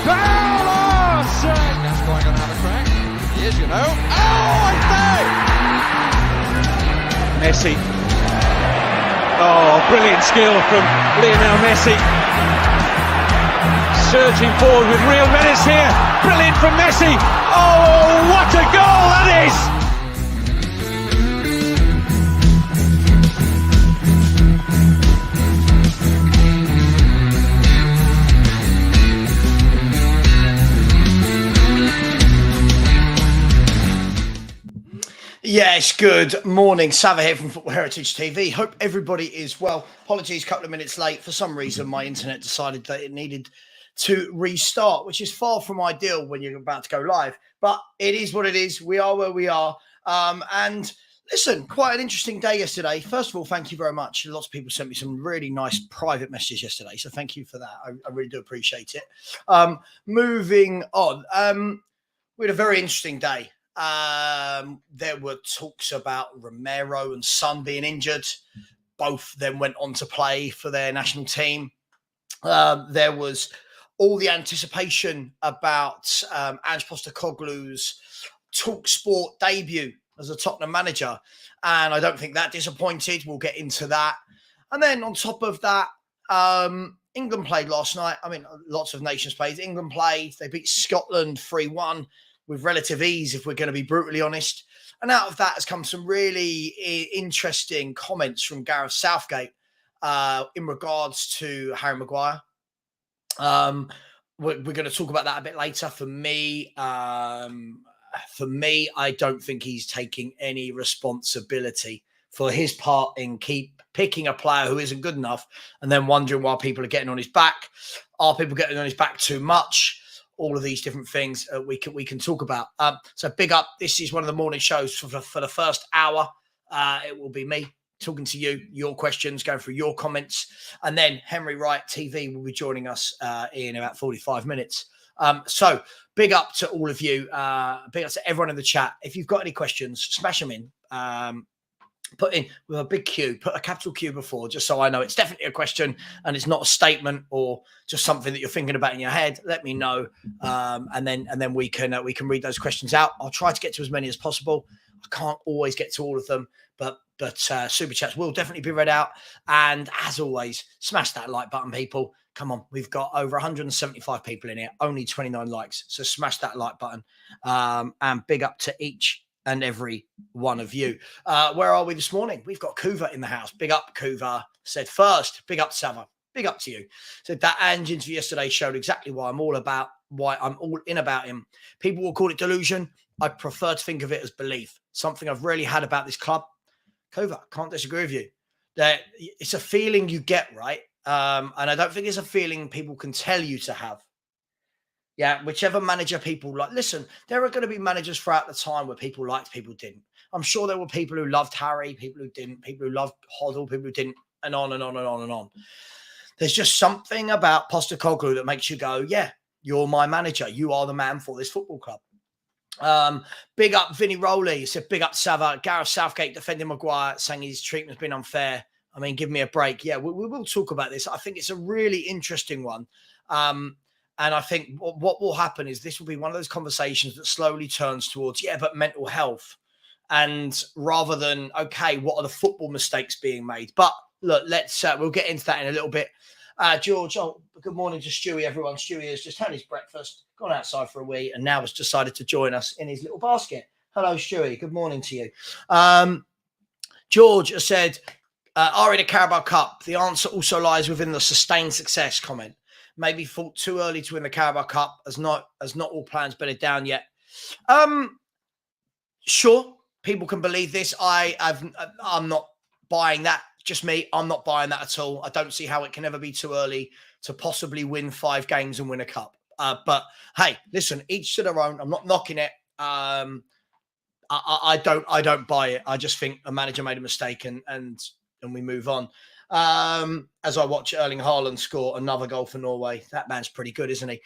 Carlos! That's going to have a crack. He is, you know. Oh, I say! Messi. Oh, brilliant skill from Lionel Messi. Surging forward with real menace here. Brilliant from Messi. Oh, what a goal that is! Yes, good morning. Savva here from Football Heritage TV. Hope everybody is well. Apologies, a couple of minutes late. For some reason, my internet decided that it needed to restart, which is far from ideal when you're about to go live. But it is what it is. We are where we are. And listen, quite an interesting day yesterday. First of all, thank you very much. Lots of people sent me some really nice private messages yesterday. So thank you for that. I really do appreciate it. Moving on. We had a very interesting day. There were talks about Romero and Son being injured. Both then went on to play for their national team. There was all the anticipation about Ange Postecoglou's TalkSport debut as a Tottenham manager. And I don't think that disappointed. We'll get into that. And then on top of that, England played last night. I mean, lots of nations played. England played. They beat Scotland 3-1. With relative ease, if we're going to be brutally honest. And out of that has come some really interesting comments from Gareth Southgate in regards to Harry Maguire. We're going to talk about that a bit later. For me, I don't think he's taking any responsibility for his part in keep picking a player who isn't good enough and then wondering why people are getting on his back. Are people getting on his back too much? All of these different things we can talk about. So big up. This is one of the morning shows for the first hour. It will be me talking to you, your questions, going through your comments. And then Henry Wright TV will be joining us in about 45 minutes. So big up to all of you. Big up to everyone in the chat. If you've got any questions, smash them in. Put in with a big Q, put a capital Q before, just so I know it's definitely a question and it's not a statement or just something that you're thinking about in your head. Let me know, and then we can read those questions out. I'll try to get to as many as possible. I can't always get to all of them, but super chats will definitely be read out. And as always, smash that like button, people. Come on, we've got over 175 people in here, only 29 likes, so smash that like button. And big up to each and every one of you. Where are we this morning? We've got Kuva in the house. Big up, Kuva. Said first, big up, Savva. Big up to you. Said that Ange interview yesterday showed exactly why I'm all in about him. People will call it delusion. I prefer to think of it as belief. Something I've really had about this club. Kuva, can't disagree with you. That it's a feeling you get, right? And I don't think it's a feeling people can tell you to have. Yeah, whichever manager people like. Listen, there are going to be managers throughout the time where people liked, people didn't. I'm sure there were people who loved Harry, people who didn't, people who loved Hoddle, people who didn't, and on and on and on and on. There's just something about Postecoglou that makes you go, yeah, you're my manager. You are the man for this football club. Big up Vinny Rowley. He said, big up Savva. Gareth Southgate defending Maguire, saying his treatment's been unfair. I mean, give me a break. Yeah, we will talk about this. I think it's a really interesting one. And I think what will happen is this will be one of those conversations that slowly turns towards, yeah, but mental health. And rather than, okay, what are the football mistakes being made? But look, we'll get into that in a little bit. George, good morning to Stewie, everyone. Stewie has just had his breakfast, gone outside for a wee, and now has decided to join us in his little basket. Hello, Stewie. Good morning to you. George has said, are in a Carabao Cup? The answer also lies within the sustained success comment. Maybe thought too early to win the Carabao Cup, as not all plans bedded down yet. Sure, people can believe this. I'm not buying that. Just me. I'm not buying that at all. I don't see how it can ever be too early to possibly win 5 games and win a cup. But hey, listen, each to their own. I'm not knocking it. I don't buy it. I just think a manager made a mistake and we move on. As I watch Erling Haaland score another goal for Norway. That man's pretty good, isn't he?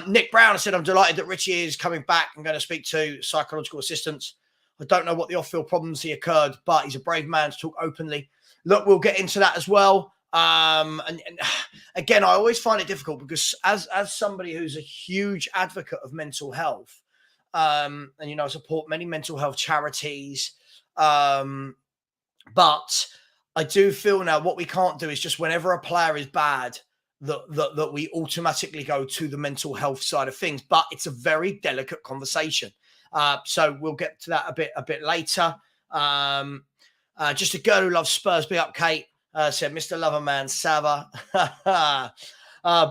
Nick Brown said, I'm delighted that Richie is coming back. I'm going to speak to psychological assistants. I don't know what the off-field problems he occurred, but he's a brave man to talk openly. Look, we'll get into that as well. And again, I always find it difficult because as somebody who's a huge advocate of mental health, and I support many mental health charities, but I do feel now what we can't do is just whenever a player is bad, that we automatically go to the mental health side of things. But it's a very delicate conversation. So we'll get to that a bit later. Just a girl who loves Spurs. Big up, Kate. Said Mr. Loverman Savva.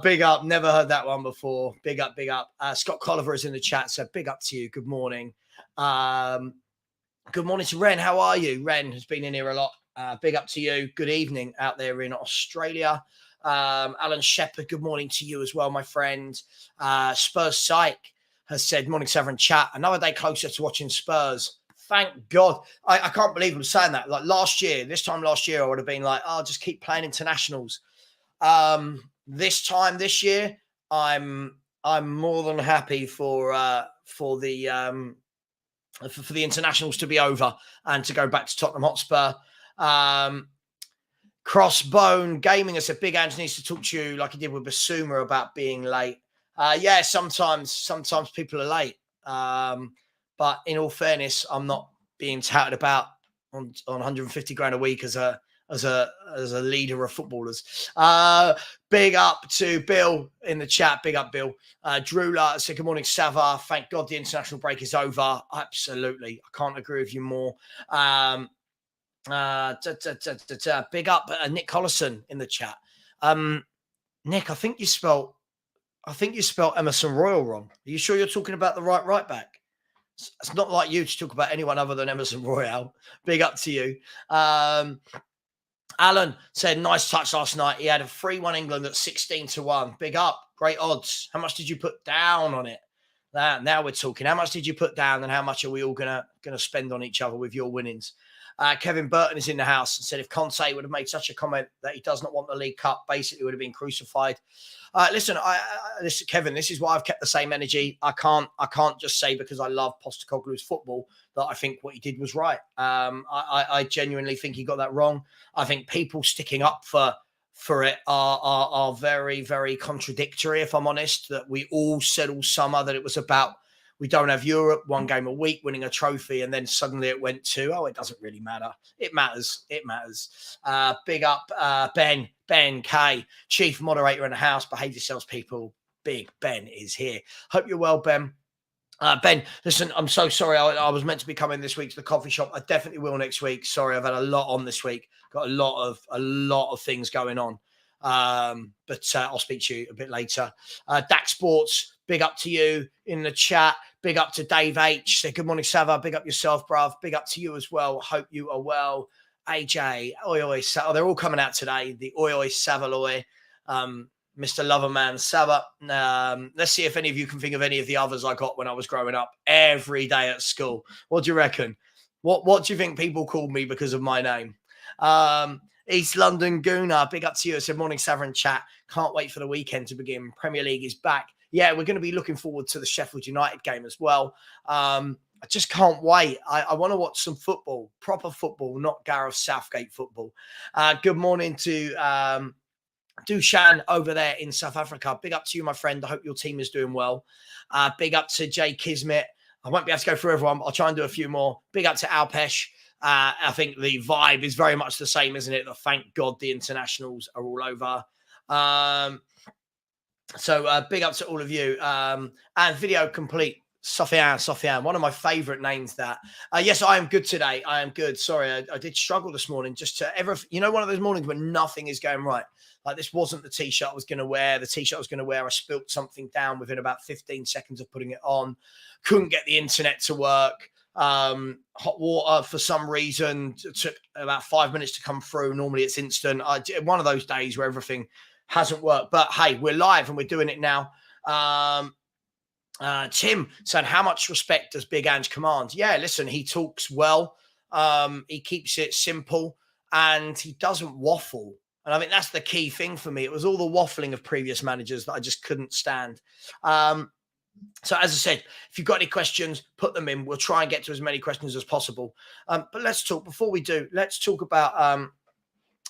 Big up. Never heard that one before. Big up, big up. Scott Colliver is in the chat. So big up to you. Good morning. Good morning to Ren. How are you? Ren has been in here a lot. Big up to you. Good evening out there in Australia. Alan Shepherd, good morning to you as well, my friend. Spurs Psych has said, morning, Severn chat. Another day closer to watching Spurs. Thank God. I can't believe I'm saying that. Like this time last year, I would have been like, oh, just keep playing internationals. This year, I'm more than happy for the internationals to be over and to go back to Tottenham Hotspur. Crossbone Gaming has said, Big Ange needs to talk to you like he did with Basuma about being late. Yeah, sometimes people are late. But in all fairness, I'm not being touted about on 150 grand a week as a leader of footballers. Big up to Bill in the chat. Big up, Bill. Drew said, good morning, Savva. Thank God the international break is over. Absolutely. I can't agree with you more. Big up Nick Collison in the chat. Nick, I think you spelled Emerson Royal wrong. Are you sure you're talking about the right back? It's not like you to talk about anyone other than Emerson Royal. Big up to you. Alan said, nice touch last night. He had a 3-1 England at 16-1. Big up. Great odds. How much did you put down on it? Now we're talking. How much did you put down and how much are we all gonna spend on each other with your winnings? Kevin Burton is in the house and said, if Conte would have made such a comment that he does not want the League Cup, basically would have been crucified. Listen, Kevin, this is why I've kept the same energy. I can't just say because I love Postecoglou's football that I think what he did was right. I genuinely think he got that wrong. I think people sticking up for it are very, very contradictory, if I'm honest, that we all said all summer that it was about we don't have Europe, one game a week, winning a trophy, and then suddenly it went to, oh, it doesn't really matter. It matters. It matters. Big up Ben K, chief moderator in the house. Behave yourselves, people. Big Ben is here. Hope you're well, Ben. Ben, listen, I'm so sorry. I was meant to be coming this week to the coffee shop. I definitely will next week. Sorry, I've had a lot on this week. Got a lot of things going on. But I'll speak to you a bit later. Dak Sports, big up to you in the chat. Big up to Dave H. Say good morning, Savva. Big up yourself, bruv. Big up to you as well. Hope you are well. AJ, oi, they're all coming out today. The oi, Savaloy. Mr. Loverman Savva. Let's see if any of you can think of any of the others I got when I was growing up every day at school. What do you reckon? What do you think people called me because of my name? East London Gooner, big up to you. I said, morning, Savva chat. Can't wait for the weekend to begin. Premier League is back. Yeah, we're going to be looking forward to the Sheffield United game as well. I just can't wait. I want to watch some football, proper football, not Gareth Southgate football. Good morning to Dushan over there in South Africa. Big up to you, my friend. I hope your team is doing well. Big up to Jay Kismet. I won't be able to go through everyone, but I'll try and do a few more. Big up to Alpesh. I think the vibe is very much the same, isn't it? That thank God the internationals are all over. So big up to all of you. And video complete. Sofian, one of my favorite names that. Yes, I am good today. I am good. Sorry, I did struggle this morning just to one of those mornings when nothing is going right. Like this wasn't the T-shirt I was going to wear. The T-shirt I was going to wear, I spilt something down within about 15 seconds of putting it on. Couldn't get the internet to work. Hot water for some reason took about 5 minutes to come through. Normally it's instant. One of those days where everything hasn't worked. But hey, we're live and we're doing it now. Tim said, how much respect does Big Ange command? Yeah, listen, he talks well. He keeps it simple and he doesn't waffle. And I think that's the key thing for me. It was all the waffling of previous managers that I just couldn't stand. So as I said, if you've got any questions, put them in. We'll try and get to as many questions as possible. But let's talk, before we do, let's talk about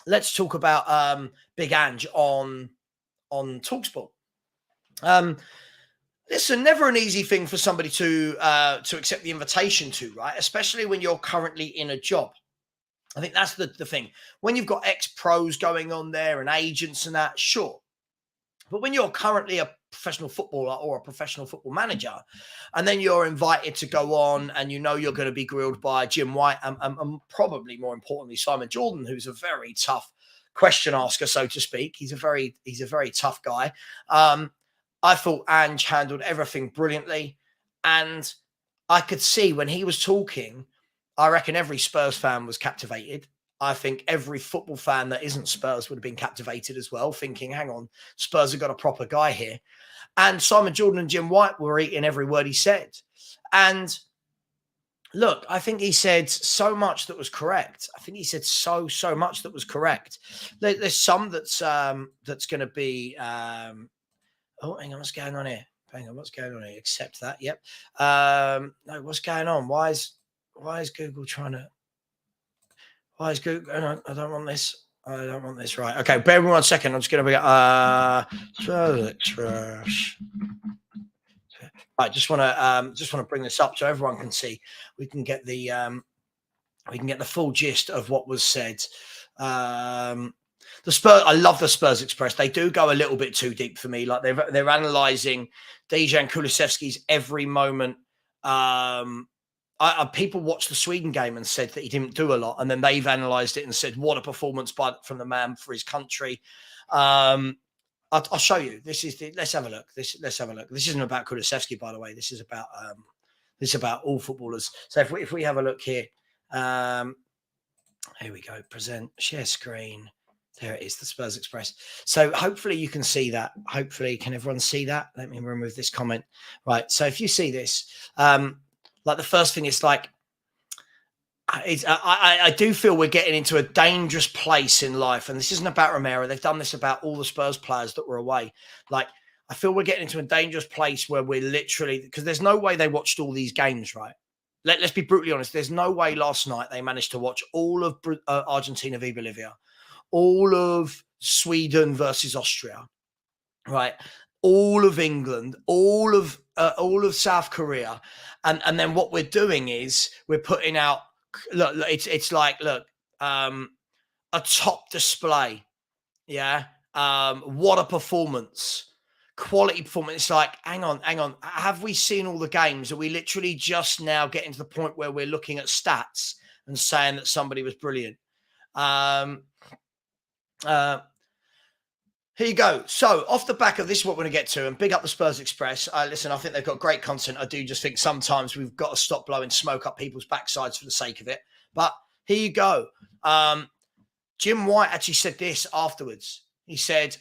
let's talk about Big Ange on TalkSport. Listen, never an easy thing for somebody to accept the invitation to, right? Especially when you're currently in a job. I think that's the thing. When you've got ex-pros going on there and agents and that, sure. But when you're currently a professional footballer or a professional football manager, and then you're invited to go on and you know you're going to be grilled by Jim White and probably more importantly, Simon Jordan, who's a very tough question asker, so to speak. He's a very tough guy. I thought Ange handled everything brilliantly. And I could see when he was talking, I reckon every Spurs fan was captivated. I think every football fan that isn't Spurs would have been captivated as well, thinking, hang on, Spurs have got a proper guy here. And Simon Jordan and Jim White were eating every word he said. And look, I think he said so much that was correct. I think he said so much that was correct. There's some that's going to be... oh, hang on, what's going on here? Hang on, what's going on here? Accept that, yep. No, what's going on? Why is Google trying to... Why is Google... I don't want this. I don't want this. Right. Okay, bear with me 1 second. I'm just going to be... I just want to bring this up so everyone can see. We can get the full gist of what was said. The Spurs, I love the Spurs Express. They do go a little bit too deep for me. Like they're analysing Dejan Kulusevski's every moment. People watched the Sweden game and said that he didn't do a lot, and then they've analysed it and said what a performance from the man for his country. I'll show you. Let's have a look. Let's have a look. This isn't about Kulusevski, by the way. This is about all footballers. So if we have a look here, here we go. Present, share screen. There it is, the Spurs Express. So hopefully you can see that. Hopefully, can everyone see that? Let me remove this comment. Right. So if you see this, like the first thing is like, I do feel we're getting into a dangerous place in life. And this isn't about Romero. They've done this about all the Spurs players that were away. Like, I feel we're getting into a dangerous place where we're literally, because there's no way they watched all these games, right? Let's be brutally honest. There's no way last night they managed to watch all of Argentina v Bolivia, all of Sweden versus Austria, right? All of England, all of South Korea. And then what we're doing is we're putting out, look, it's like, look, a top display. Yeah. What a performance. Quality performance. It's like, hang on. Have we seen all the games? Are we literally just now getting to the point where we're looking at stats and saying that somebody was brilliant? Here you go. So off the back of this, what we're going to get to, and big up the Spurs Express. Listen, I think they've got great content. I do just think sometimes we've got to stop blowing smoke up people's backsides for the sake of it. But here you go. Jim White actually said this afterwards. He said,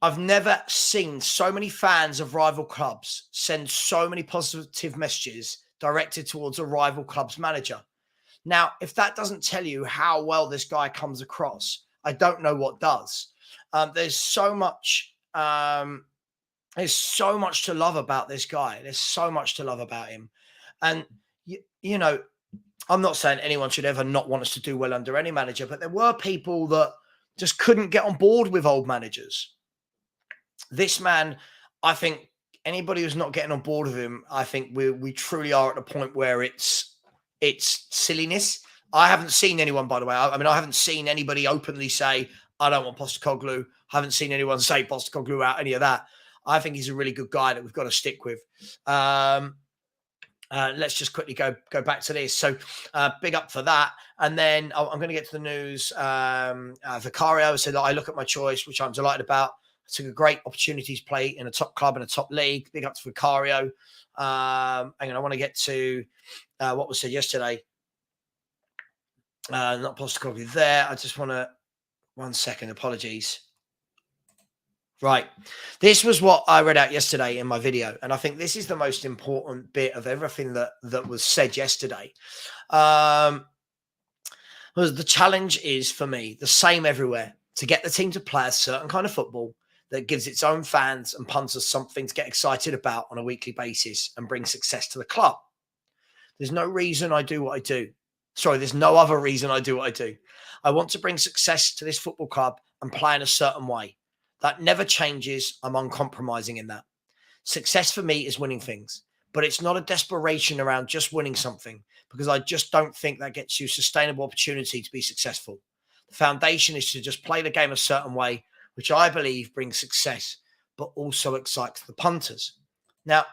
I've never seen so many fans of rival clubs send so many positive messages directed towards a rival club's manager. Now, if that doesn't tell you how well this guy comes across, I don't know what does. There's so much to love about this guy. There's so much to love about him. And, you know, I'm not saying anyone should ever not want us to do well under any manager, but there were people that just couldn't get on board with old managers. This man, I think anybody who's not getting on board with him, I think we truly are at the point where it's silliness. I haven't seen anyone, by the way. I mean, I haven't seen anybody openly say, I don't want Postecoglou. I haven't seen anyone say Postecoglou out, any of that. I think he's a really good guy that we've got to stick with. Let's just quickly go back to this. So big up for that. And then I'm going to get to the news. Vicario said that I look at my choice, which I'm delighted about. I took a great opportunity to play in a top club in a top league. Big up to Vicario. And I want to get to what was said yesterday. Not Postecoglou there. I just want to, 1 second, apologies. Right. This was what I read out yesterday in my video. And I think this is the most important bit of everything that was said yesterday. Was the challenge is, for me, the same everywhere. To get the team to play a certain kind of football that gives its own fans and punters something to get excited about on a weekly basis and bring success to the club. There's no reason I do what I do. Sorry, there's no other reason I do what I do. I want to bring success to this football club and play in a certain way. That never changes. I'm uncompromising in that. Success for me is winning things, but it's not a desperation around just winning something, because I just don't think that gets you sustainable opportunity to be successful. The foundation is to just play the game a certain way, which I believe brings success, but also excites the punters. Now,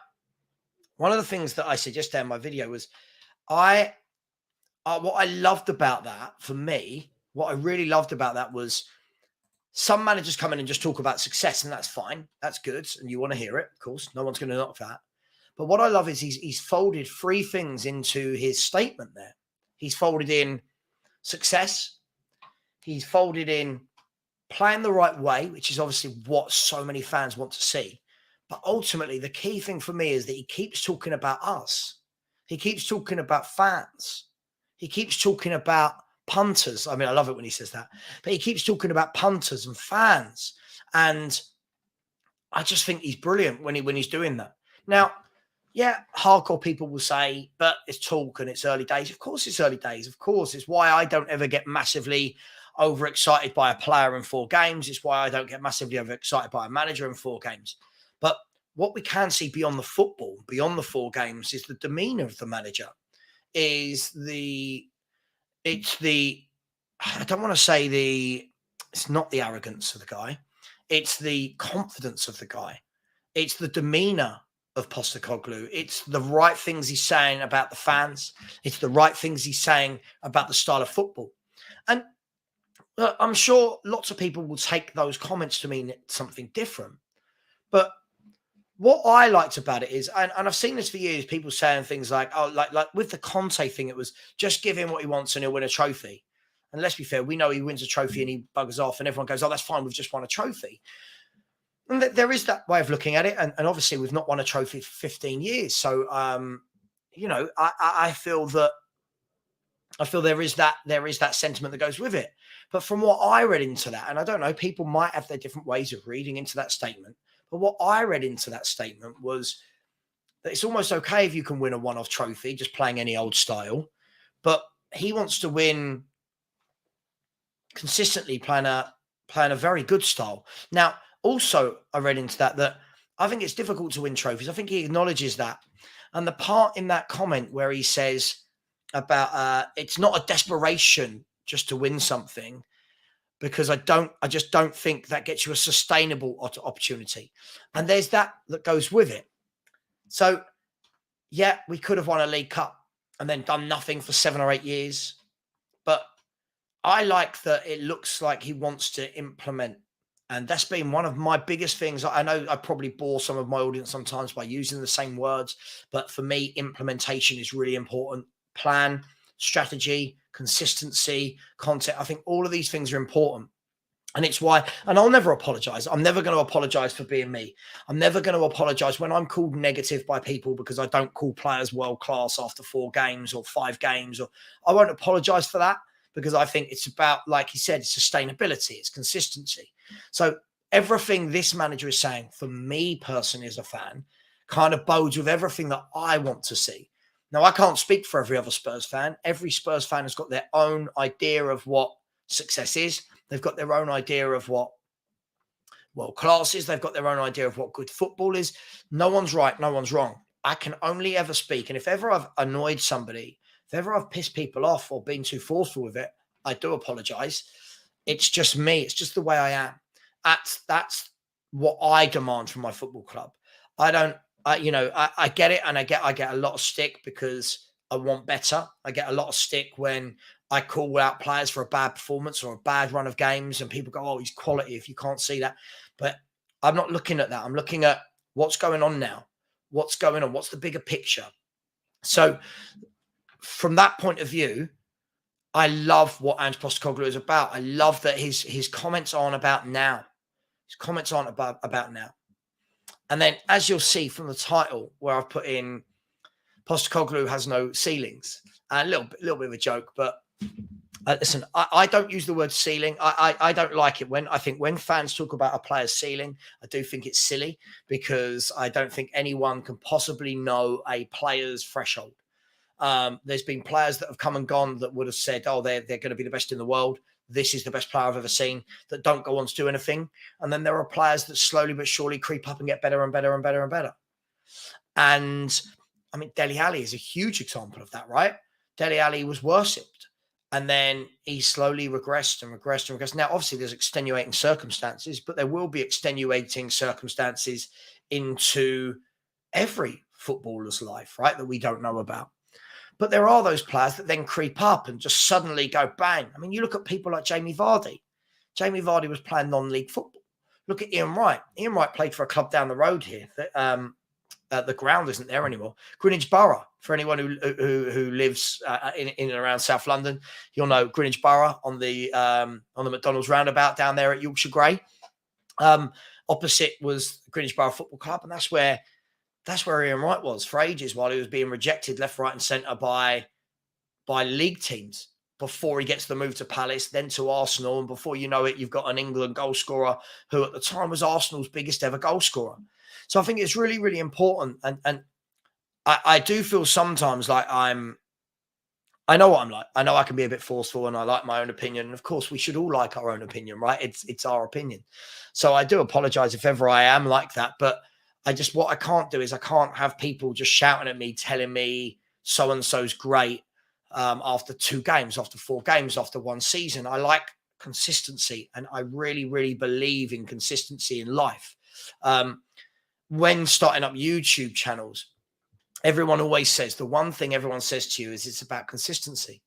one of the things that I said just there in my video was what I loved about that, for me, what I really loved about that was some managers come in and just talk about success, and that's fine. That's good. And you want to hear it, of course. No one's going to knock that. But what I love is he's folded three things into his statement there. He's folded in success. He's folded in playing the right way, which is obviously what so many fans want to see. But ultimately, the key thing for me is that he keeps talking about us. He keeps talking about fans. He keeps talking about punters. I mean, I love it when he says that. But he keeps talking about punters and fans. And I just think he's brilliant when he's doing that. Now, yeah, hardcore people will say, but it's talk and it's early days. Of course it's early days. Of course. It's why I don't ever get massively overexcited by a player in 4 games. It's why I don't get massively overexcited by a manager in 4 games. But what we can see beyond the football, beyond the 4 games, is the demeanor of the manager. I don't want to say it's not the arrogance of the guy. It's the confidence of the guy. It's the demeanor of Postecoglou. It's the right things he's saying about the fans. It's the right things he's saying about the style of football. And I'm sure lots of people will take those comments to mean something different. But what I liked about it is, and I've seen this for years, people saying things like, oh, like with the Conte thing, it was just give him what he wants and he'll win a trophy. And let's be fair, we know he wins a trophy and he buggers off and everyone goes, oh, that's fine, we've just won a trophy. And there is that way of looking at it. And obviously we've not won a trophy for 15 years. So, I feel there is that sentiment that goes with it. But from what I read into that, and I don't know, people might have their different ways of reading into that statement. But what I read into that statement was that it's almost okay if you can win a one-off trophy, just playing any old style. But he wants to win consistently, playing a very good style. Now, also, I read into that I think it's difficult to win trophies. I think he acknowledges that. And the part in that comment where he says about it's not a desperation just to win something, because I just don't think that gets you a sustainable opportunity. And there's that goes with it. So, yeah, we could have won a League Cup and then done nothing for 7 or 8 years. But I like that it looks like he wants to implement. And that's been one of my biggest things. I know I probably bore some of my audience sometimes by using the same words, but for me, implementation is really important. Plan, strategy, consistency, content. I think all of these things are important. And it's why, and I'll never apologize. I'm never going to apologize for being me. I'm never going to apologize when I'm called negative by people because I don't call players world class after 4 games or 5 games. Or I won't apologize for that, because I think it's about, like he said, sustainability, it's consistency. So everything this manager is saying, for me personally as a fan, kind of bodes with everything that I want to see. Now, I can't speak for every other Spurs fan. Every Spurs fan has got their own idea of what success is. They've got their own idea of what world class is. They've got their own idea of what good football is. No one's right. No one's wrong. I can only ever speak. And if ever I've annoyed somebody, if ever I've pissed people off or been too forceful with it, I do apologize. It's just me. It's just the way I am. That's what I demand from my football club. I get it, and I get a lot of stick because I want better. I get a lot of stick when I call out players for a bad performance or a bad run of games, and people go, oh, he's quality if you can't see that. But I'm not looking at that. I'm looking at what's going on now. What's going on? What's the bigger picture? So from that point of view, I love what Ange Postecoglou is about. I love that his comments aren't about now. His comments aren't about now. And then, as you'll see from the title, where I've put in Postecoglou has no ceilings. A little bit of a joke, but listen, I don't use the word ceiling. I don't like it when fans talk about a player's ceiling. I do think it's silly, because I don't think anyone can possibly know a player's threshold. There's been players that have come and gone that would have said, oh, they're going to be the best in the world. this is the best player I've ever seen, that don't go on to do anything. And then there are players that slowly but surely creep up and get better and better and better and better. And I mean, Dele Alli is a huge example of that, right? Dele Alli was worshipped, and then he slowly regressed and regressed and regressed. Now, obviously, there's extenuating circumstances, but there will be extenuating circumstances into every footballer's life, right, that we don't know about. But there are those players that then creep up and just suddenly go bang. I mean, you look at people like Jamie Vardy. Jamie Vardy was playing non-league football. Look at Ian Wright. Ian Wright played for a club down the road here. The ground isn't there anymore. Greenwich Borough, for anyone who lives in and around South London, you'll know Greenwich Borough on the McDonald's roundabout down there at Yorkshire Grey. Opposite was Greenwich Borough Football Club, and that's where Ian Wright was for ages while he was being rejected left, right, and centre by league teams before he gets the move to Palace, then to Arsenal, and before you know it, you've got an England goal scorer who at the time was Arsenal's biggest ever goal scorer. So I think it's really, really important. And I do feel sometimes like I know what I'm like. I know I can be a bit forceful and I like my own opinion. And of course, we should all like our own opinion, right? It's our opinion. So I do apologize if ever I am like that. But what I can't do is I can't have people just shouting at me, telling me so-and-so's great after 2 games, after 4 games, after 1 season. I like consistency, and I really, really believe in consistency in life. When starting up YouTube channels, everyone always says, the one thing everyone says to you is it's about consistency.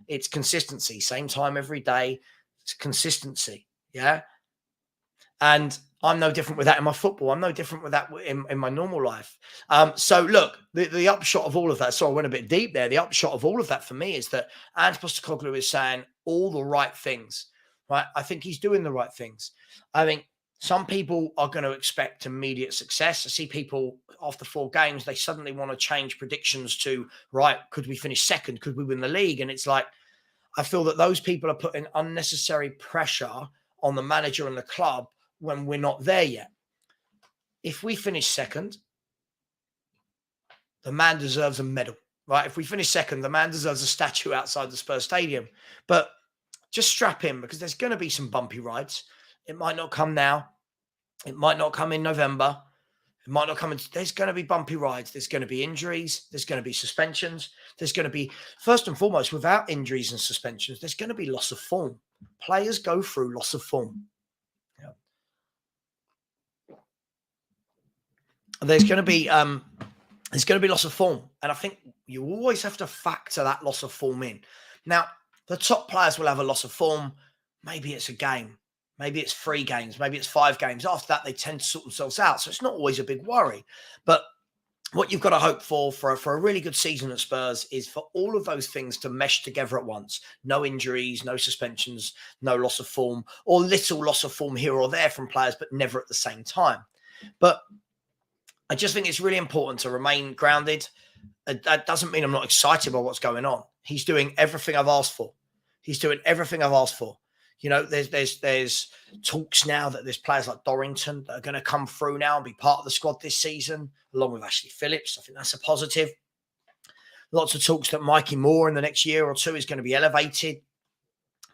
It's consistency. Same time every day. It's consistency. Yeah. And I'm no different with that in my football. I'm no different with that in my normal life. So look, the upshot of all of that, so I went a bit deep there. The upshot of all of that for me is that Ange Postecoglou is saying all the right things, right? I think he's doing the right things. I think some people are going to expect immediate success. I see people after 4 games, they suddenly want to change predictions to, right, could we finish second? Could we win the league? And it's like, I feel that those people are putting unnecessary pressure on the manager and the club when we're not there yet. If we finish second, the man deserves a medal, right? If we finish second, the man deserves a statue outside the Spurs Stadium. But just strap in, because there's going to be some bumpy rides. It might not come now. It might not come in November. It might not come in. There's going to be bumpy rides. There's going to be injuries. There's going to be suspensions. There's going to be, first and foremost, without injuries and suspensions, there's going to be loss of form. Players go through loss of form. Yeah. There's going to be loss of form. And I think you always have to factor that loss of form in. Now, the top players will have a loss of form. Maybe it's a game. Maybe it's 3 games. Maybe it's 5 games. After that, they tend to sort themselves out. So it's not always a big worry. But what you've got to hope for a really good season at Spurs is for all of those things to mesh together at once. No injuries, no suspensions, no loss of form, or little loss of form here or there from players, but never at the same time. But I just think it's really important to remain grounded. That doesn't mean I'm not excited about what's going on. He's doing everything I've asked for. He's doing everything I've asked for. You know, there's talks now that there's players like Dorrington that are going to come through now and be part of the squad this season, along with Ashley Phillips. I think that's a positive. Lots of talks that Mikey Moore in the next year or 2 is going to be elevated.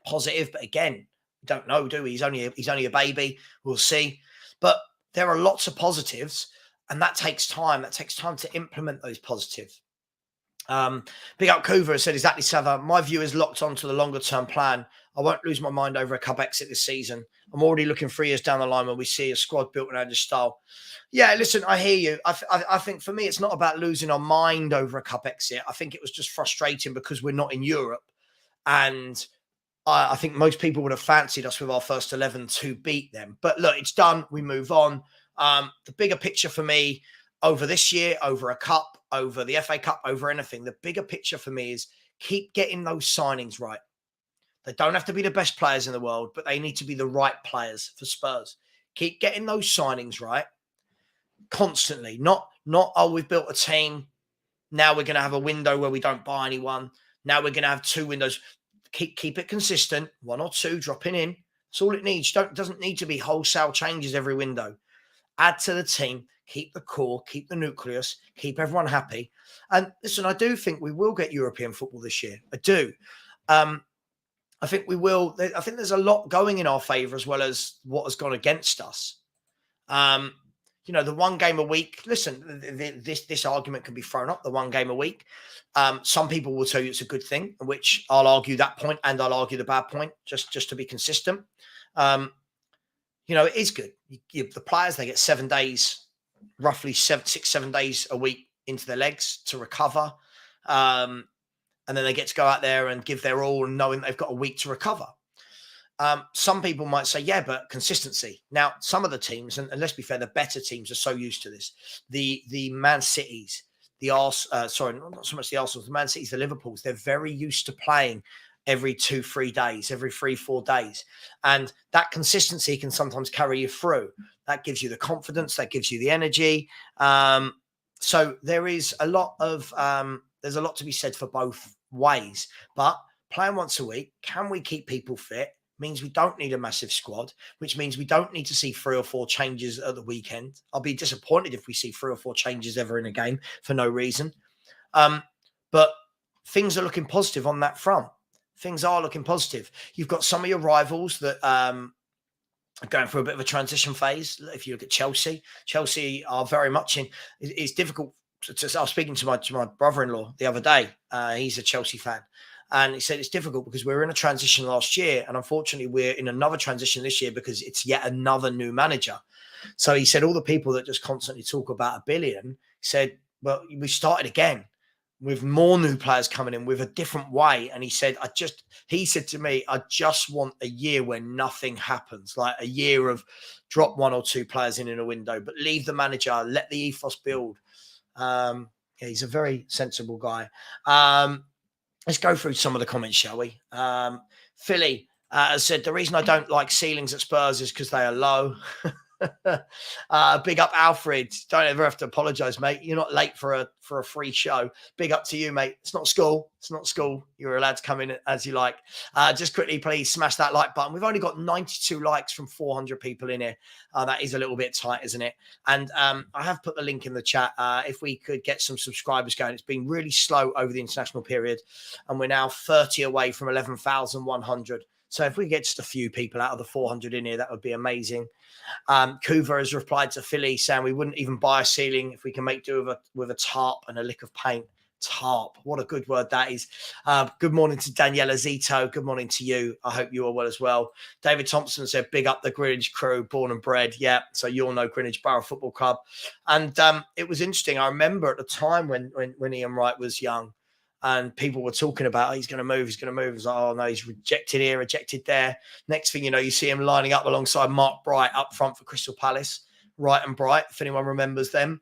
Positive, but again, we don't know, do we? He's only a baby. We'll see. But there are lots of positives, and that takes time. That takes time to implement those positives. Big Up Coover has said, exactly, Savva. My view is locked onto the longer term plan. I won't lose my mind over a cup exit this season. I'm already looking 3 years down the line when we see a squad built around his style. Yeah, listen, I hear you. I think for me, it's not about losing our mind over a cup exit. I think it was just frustrating because we're not in Europe. And I think most people would have fancied us with our first 11 to beat them. But look, it's done. We move on. The bigger picture for me over this year, over a cup, over the FA Cup, over anything, the bigger picture for me is keep getting those signings right. They don't have to be the best players in the world, but they need to be the right players for Spurs. Keep getting those signings right constantly. Not, oh, we've built a team. Now we're going to have a window where we don't buy anyone. Now we're going to have 2 windows. Keep it consistent. 1 or 2 dropping in. That's all it needs. Doesn't need to be wholesale changes every window. Add to the team. Keep the core. Keep the nucleus. Keep everyone happy. And listen, I do think we will get European football this year. I do. I think we will. I think there's a lot going in our favour as well as what has gone against us. The one game a week. Listen, this argument can be thrown up. The one game a week. Some people will tell you it's a good thing, which I'll argue that point, and I'll argue the bad point, just to be consistent. It is good. The players, they get 7 days, roughly 7 days a week into their legs to recover, and then they get to go out there and give their all, knowing they've got a week to recover. Some people might say, yeah, but consistency. Now, some of the teams, and let's be fair, the better teams are so used to this. The Man Cities, not so much the Arsenal, the Man Cities, the Liverpools, they're very used to playing every 2-3 days, every 3-4 days. And that consistency can sometimes carry you through. That gives you the confidence, that gives you the energy. So there is a lot of, there's a lot to be said for both ways. But playing once a week, can we keep people fit? Means we don't need a massive squad, which means we don't need to see 3 or 4 changes at the weekend. I'll be disappointed if we see 3 or 4 changes ever in a game for no reason. But things are looking positive on that front. Things are looking positive. You've got some of your rivals that are going through a bit of a transition phase. If you look at Chelsea are very much in. It's difficult. I was speaking to my brother-in-law the other day. He's a Chelsea fan. And he said it's difficult because we were in a transition last year. And unfortunately, we're in another transition this year because it's yet another new manager. So he said all the people that just constantly talk about a billion, said, well, we started again with more new players coming in with a different way. And he said, he said to me, I just want a year where nothing happens, like a year of drop 1 or 2 players in a window, but leave the manager, let the ethos build. He's a very sensible guy. Let's go through some of the comments, shall we? Philly has said, the reason I don't like ceilings at Spurs is because they are low. Big up Alfred. Don't ever have to apologize, mate. You're not late for a free show. Big up to you, mate. It's not school. You're allowed to come in as you like. Just quickly, please smash that like button. We've only got 92 likes from 400 people in here. That is a little bit tight, isn't it? And I have put the link in the chat. If we could get some subscribers going. It's been really slow over the international period, and we're now 30 away from 11,100. So if we get just a few people out of the 400 in here, that would be amazing. Kuva has replied to Philly saying we wouldn't even buy a ceiling if we can make do with a tarp and a lick of paint. Tarp. What a good word that is. Good morning to Daniela Zito. Good morning to you. I hope you are well as well. David Thompson said, big up the Greenwich crew, born and bred. Yeah, so you all know Greenwich Borough Football Club. And it was interesting. I remember at the time when Ian Wright was young, and people were talking about, he's going to move. It's like, oh, no, he's rejected here, rejected there. Next thing you know, you see him lining up alongside Mark Bright up front for Crystal Palace, Wright and Bright, if anyone remembers them.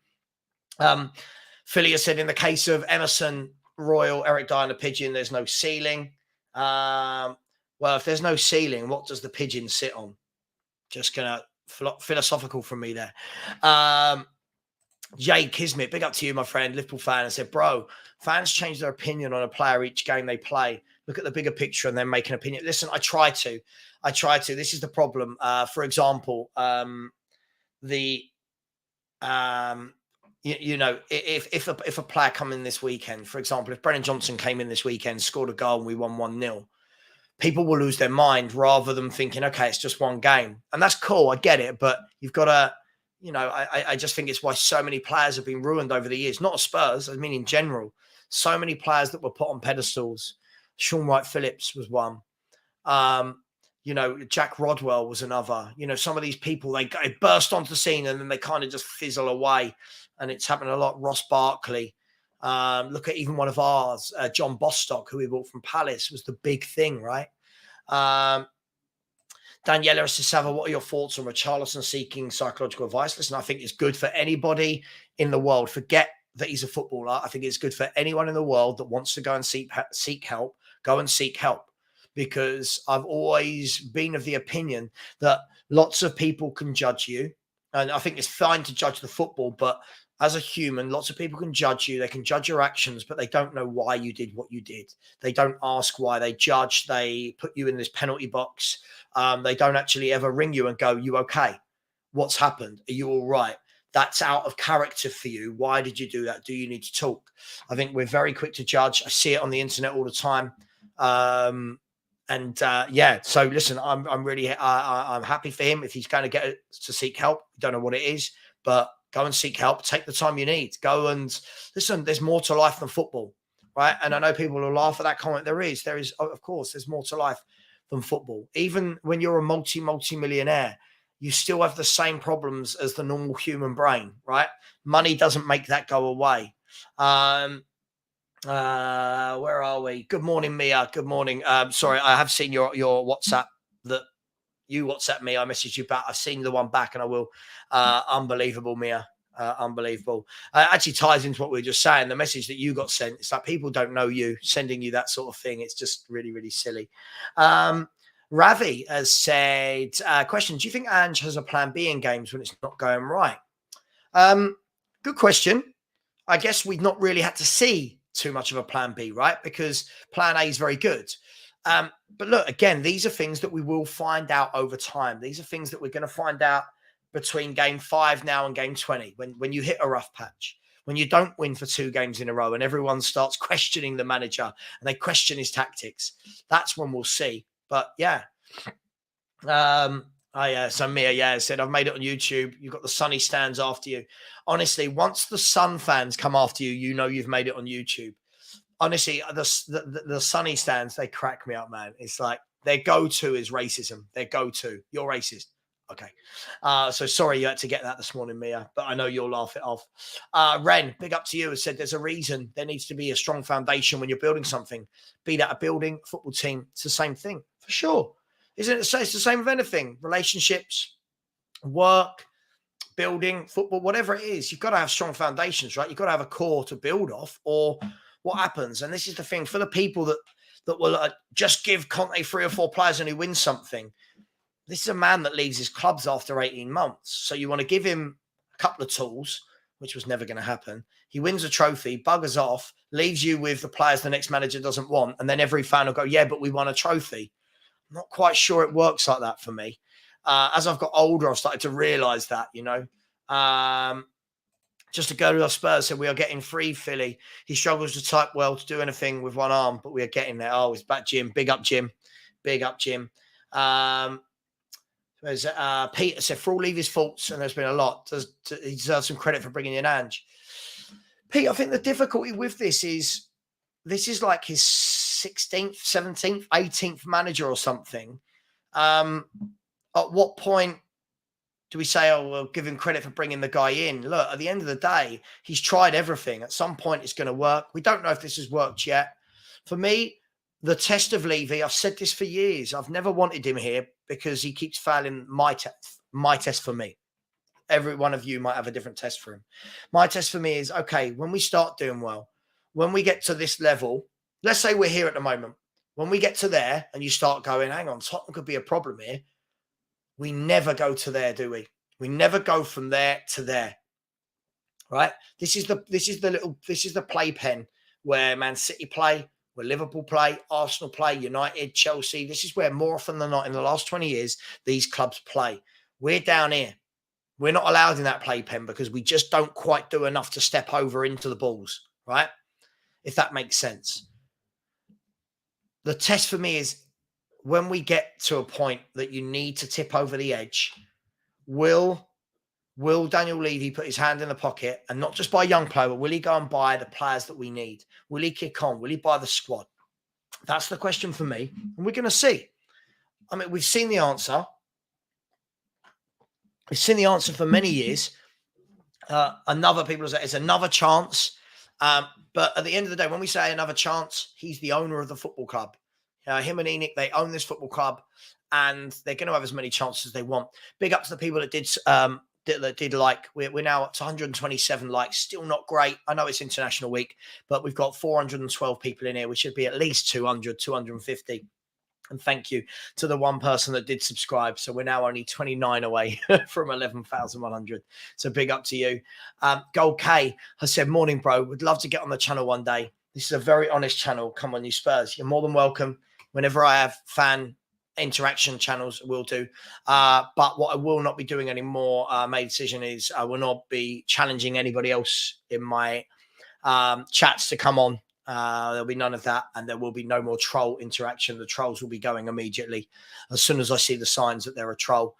Philly has said, in the case of Emerson, Royal, Eric Dyer and the Pigeon, there's no ceiling. Well, if there's no ceiling, what does the Pigeon sit on? Just going to philosophical from me there. Jay Kismet, big up to you, my friend, Liverpool fan, and said, bro, fans change their opinion on a player each game they play. Look at the bigger picture and then make an opinion. Listen, I try to. This is the problem. For example, if a player come in this weekend, for example, if Brennan Johnson came in this weekend, scored a goal and we won 1-0, people will lose their mind rather than thinking, okay, it's just one game. And that's cool. I get it. But you've got to, I just think it's why so many players have been ruined over the years. Not Spurs, I mean in general. So many players that were put on pedestals. Sean Wright-Phillips was one. Jack Rodwell was another. Some of these people, they burst onto the scene and then they kind of just fizzle away. And it's happened a lot. Ross Barkley. Look at even one of ours, John Bostock, who we bought from Palace, was the big thing, right? Daniela says, Savva, what are your thoughts on Richarlison seeking psychological advice? Listen, I think it's good for anybody in the world. Forget that he's a footballer. I think it's good for anyone in the world that wants to go and seek help. Go and seek help, because I've always been of the opinion that lots of people can judge you. And I think it's fine to judge the football, but as a human, lots of people can judge you. They can judge your actions, but they don't know why you did what you did. They don't ask why. They judge. They put you in this penalty box. They don't actually ever ring you and go, you okay? What's happened? Are you all right? That's out of character for you. Why did you do that? Do you need to talk? I think we're very quick to judge. I see it on the internet all the time. And yeah, so listen, I'm really I'm happy for him if he's going to get to seek help. Don't know what it is, but go and seek help. Take the time you need. Go and listen. There's more to life than football, right? And I know people will laugh at that comment. There is, of course, there's more to life than football. Even when you're a multi-millionaire, you still have the same problems as the normal human brain, right? Money doesn't make that go away. Where are we? Good morning, Mia. Good morning. Sorry, I have seen your WhatsApp that you WhatsApp me. I messaged you back. I've seen the one back, and I will. Unbelievable, Mia. Unbelievable. Actually ties into what we were just saying. The message that you got sent. It's like people don't know you sending you that sort of thing. It's just really, really silly. Ravi has said, question, do you think Ange has a plan B in games when it's not going right? Good question. I guess we've not really had to see too much of a plan B, right? Because plan A is very good. But look, again, these are things that we will find out over time. These are things that we're going to find out between game 5 now and game 20, when you hit a rough patch, when you don't win for 2 games in a row and everyone starts questioning the manager and they question his tactics. That's when we'll see. But yeah. So Mia, said, I've made it on YouTube. You've got the Sunny stands after you. Honestly, once the Sun fans come after you, you know you've made it on YouTube. Honestly, the Sunny stands, they crack me up, man. It's like their go-to is racism. Their go-to. You're racist. Okay. So sorry you had to get that this morning, Mia, but I know you'll laugh it off. Ren, big up to you, has said there's a reason there needs to be a strong foundation when you're building something. Be that a building, football team, it's the same thing. For sure. Isn't it? It's the same with anything. Relationships, work, building, football, whatever it is. You've got to have strong foundations, right? You've got to have a core to build off, or what happens? And this is the thing for the people that will just give Conte 3 or 4 players and he wins something. This is a man that leaves his clubs after 18 months. So you want to give him a couple of tools, which was never going to happen. He wins a trophy, buggers off, leaves you with the players the next manager doesn't want. And then every fan will go, yeah, but we won a trophy. I'm not quite sure it works like that for me. As I've got older, I've started to realise that, just to go to the Spurs, said we are getting free Philly. He struggles to type well to do anything with one arm, but we are getting there. Oh, he's back, Jim. Big up, Jim. Big up, Jim. Peter said, for all Levy's faults, and there's been a lot, he deserves some credit for bringing in Ange. Pete, I think the difficulty with this is like his 16th, 17th, 18th manager or something. At what point do we say, oh, we'll give him credit for bringing the guy in? Look, at the end of the day, he's tried everything. At some point, it's going to work. We don't know if this has worked yet. For me, the test of Levy, I've said this for years. I've never wanted him here because he keeps failing my test for me. Every one of you might have a different test for him. My test for me is, okay, when we start doing well, when we get to this level, let's say we're here at the moment. When we get to there and you start going, hang on, Tottenham could be a problem here. We never go to there, do we? We never go from there to there, right? This is the playpen where Man City play, where Liverpool play, Arsenal play, United, Chelsea. This is where more often than not in the last 20 years, these clubs play. We're down here. We're not allowed in that playpen because we just don't quite do enough to step over into the balls, right? If that makes sense. The test for me is when we get to a point that you need to tip over the edge, will Daniel Levy put his hand in the pocket and not just buy a young player, but will he go and buy the players that we need? Will he kick on? Will he buy the squad? That's the question for me. And we're going to see. I mean, we've seen the answer. We've seen the answer for many years. People say it's another chance. But at the end of the day, when we say another chance, he's the owner of the football club. Him and Enoch, they own this football club and they're going to have as many chances as they want. Big up to the people that did like. We're now up to 127 likes. Still not great. I know it's International Week, but we've got 412 people in here. We should be at least 200, 250. And thank you to the one person that did subscribe. So we're now only 29 away from 11,100. So big up to you. Gold K has said, morning, bro. Would love to get on the channel one day. This is a very honest channel. Come on, you Spurs. You're more than welcome. Whenever I have fan interaction channels, we'll do. But what I will not be doing anymore, my decision is I will not be challenging anybody else in my chats to come on There'll be none of that, and there will be no more troll interaction. The trolls will be going immediately as soon as I see the signs that they're a troll.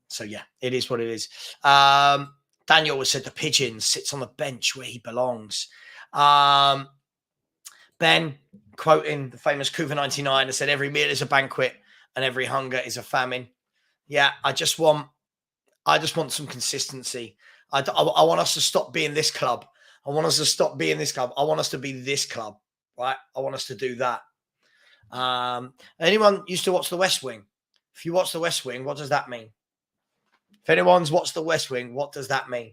So yeah, it is what it is. Daniel always said the pigeon sits on the bench where he belongs. Ben, quoting the famous Cougar 99, said every meal is a banquet and every hunger is a famine. Yeah, I just want some consistency. I want us to stop being this club. I want us to stop being this club. I want us to be this club, right? I want us to do that. Anyone used to watch The West Wing? If you watch The West Wing, what does that mean? If anyone's watched The West Wing, what does that mean?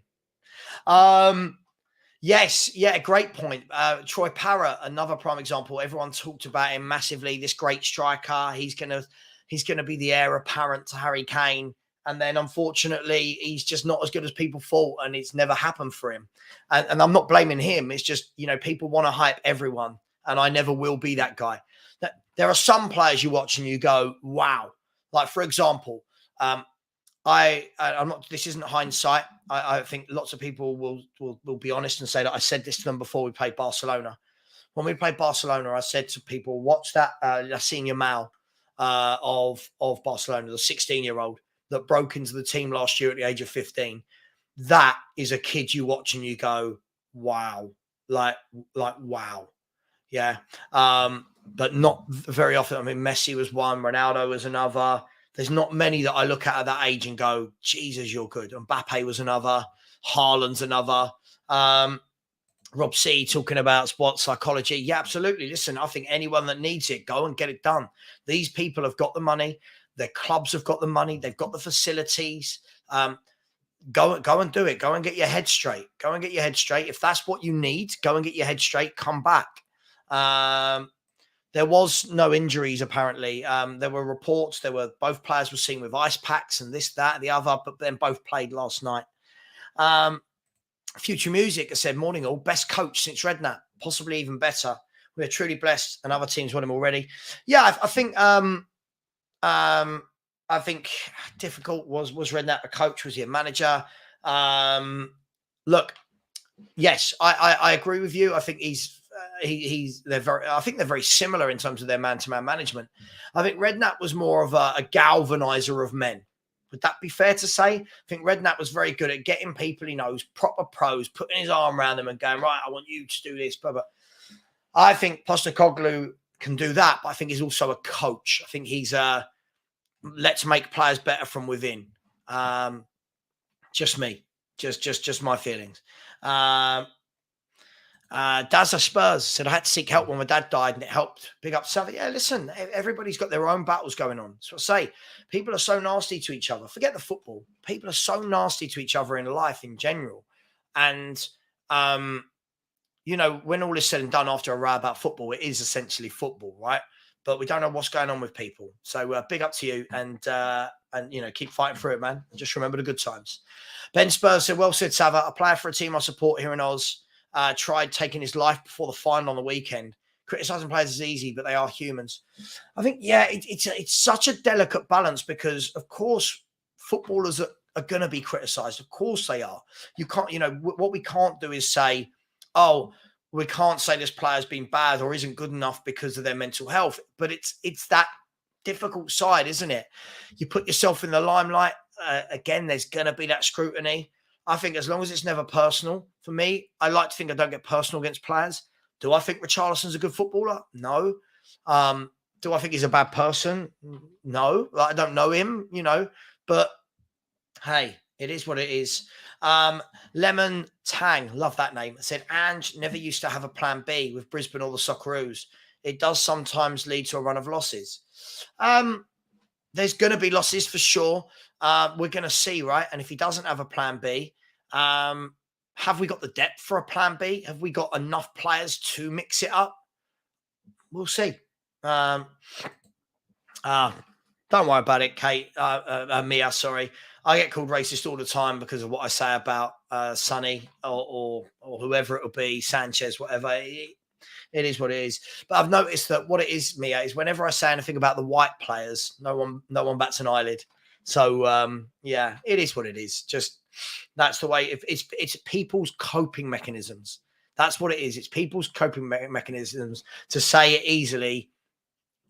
Yes, yeah, great point. Troy Parrott, another prime example. Everyone talked about him massively. This great striker. He's gonna be the heir apparent to Harry Kane. And then, unfortunately, he's just not as good as people thought, and it's never happened for him. And I'm not blaming him. It's just, people want to hype everyone, and I never will be that guy. There are some players you watch and you go, wow. Like, for example, I'm not. This isn't hindsight. I think lots of people will be honest and say that I said this to them before we played Barcelona. When we played Barcelona, I said to people, watch that Lasine Yamal of Barcelona, the 16-year-old. That broke into the team last year at the age of 15. That is a kid you watch and you go, wow, like wow. Yeah. But not very often. I mean, Messi was one, Ronaldo was another. There's not many that I look at that age and go, Jesus, you're good. Mbappe was another. Haaland's another. Rob C talking about sports psychology. Yeah, absolutely. Listen, I think anyone that needs it, go and get it done. These people have got the money. Their clubs have got the money. They've got the facilities. Go and do it. Go and get your head straight. Go and get your head straight. If that's what you need, go and get your head straight. Come back. There was no injuries, apparently. There were reports. Both players were seen with ice packs and this, that, and the other, but then both played last night. Future Music has said, morning all, best coach since Redknapp, possibly even better. We're truly blessed, and other teams want him already. Yeah, I think difficult was Redknapp a coach? Was he a manager? Look, yes, I agree with you. I think they're very similar in terms of their man-to-man management. I think Redknapp was more of a galvanizer of men. Would that be fair to say? I think Redknapp was very good at getting people he knows, proper pros, putting his arm around them and going, right, I want you to do this. But I think Postecoglou can do that, but I think he's also a coach. I think he's let's make players better from within. Just me. Just my feelings. Dazza Spurs said, I had to seek help when my dad died and it helped. Big up Savva. Yeah, listen, everybody's got their own battles going on. So I say, people are so nasty to each other. Forget the football. People are so nasty to each other in life in general. And, when all is said and done after a row about football, it is essentially football, right? But we don't know what's going on with people. So big up to you and keep fighting through it, man. Just remember the good times. Ben Spurs said, well said, Savva. A player for a team I support here in Oz tried taking his life before the final on the weekend. Criticising players is easy, but they are humans. I think, yeah, it's such a delicate balance because, of course, footballers are going to be criticised. Of course they are. You can't, what we can't do is say, oh, we can't say this player's been bad or isn't good enough because of their mental health. But it's that difficult side, isn't it? You put yourself in the limelight. Again, there's going to be that scrutiny. I think as long as it's never personal, for me, I like to think I don't get personal against players. Do I think Richarlison's a good footballer? No. Do I think he's a bad person? No. I don't know him, but hey, it is what it is. Lemon Tang, love that name, said, Ange never used to have a plan B with Brisbane or the Socceroos. It does sometimes lead to a run of losses. There's going to be losses for sure. We're going to see, right? And if he doesn't have a plan B, have we got the depth for a plan B? Have we got enough players to mix it up? We'll see. Don't worry about it, Kate. Mia, sorry. I get called racist all the time because of what I say about Sonny or whoever it will be, Sanchez, whatever. It is what it is. But I've noticed that what it is, Mia, is whenever I say anything about the white players, no one bats an eyelid. So, yeah, it is what it is. Just that's the way. It's people's coping mechanisms. That's what it is. It's people's coping mechanisms to say it easily.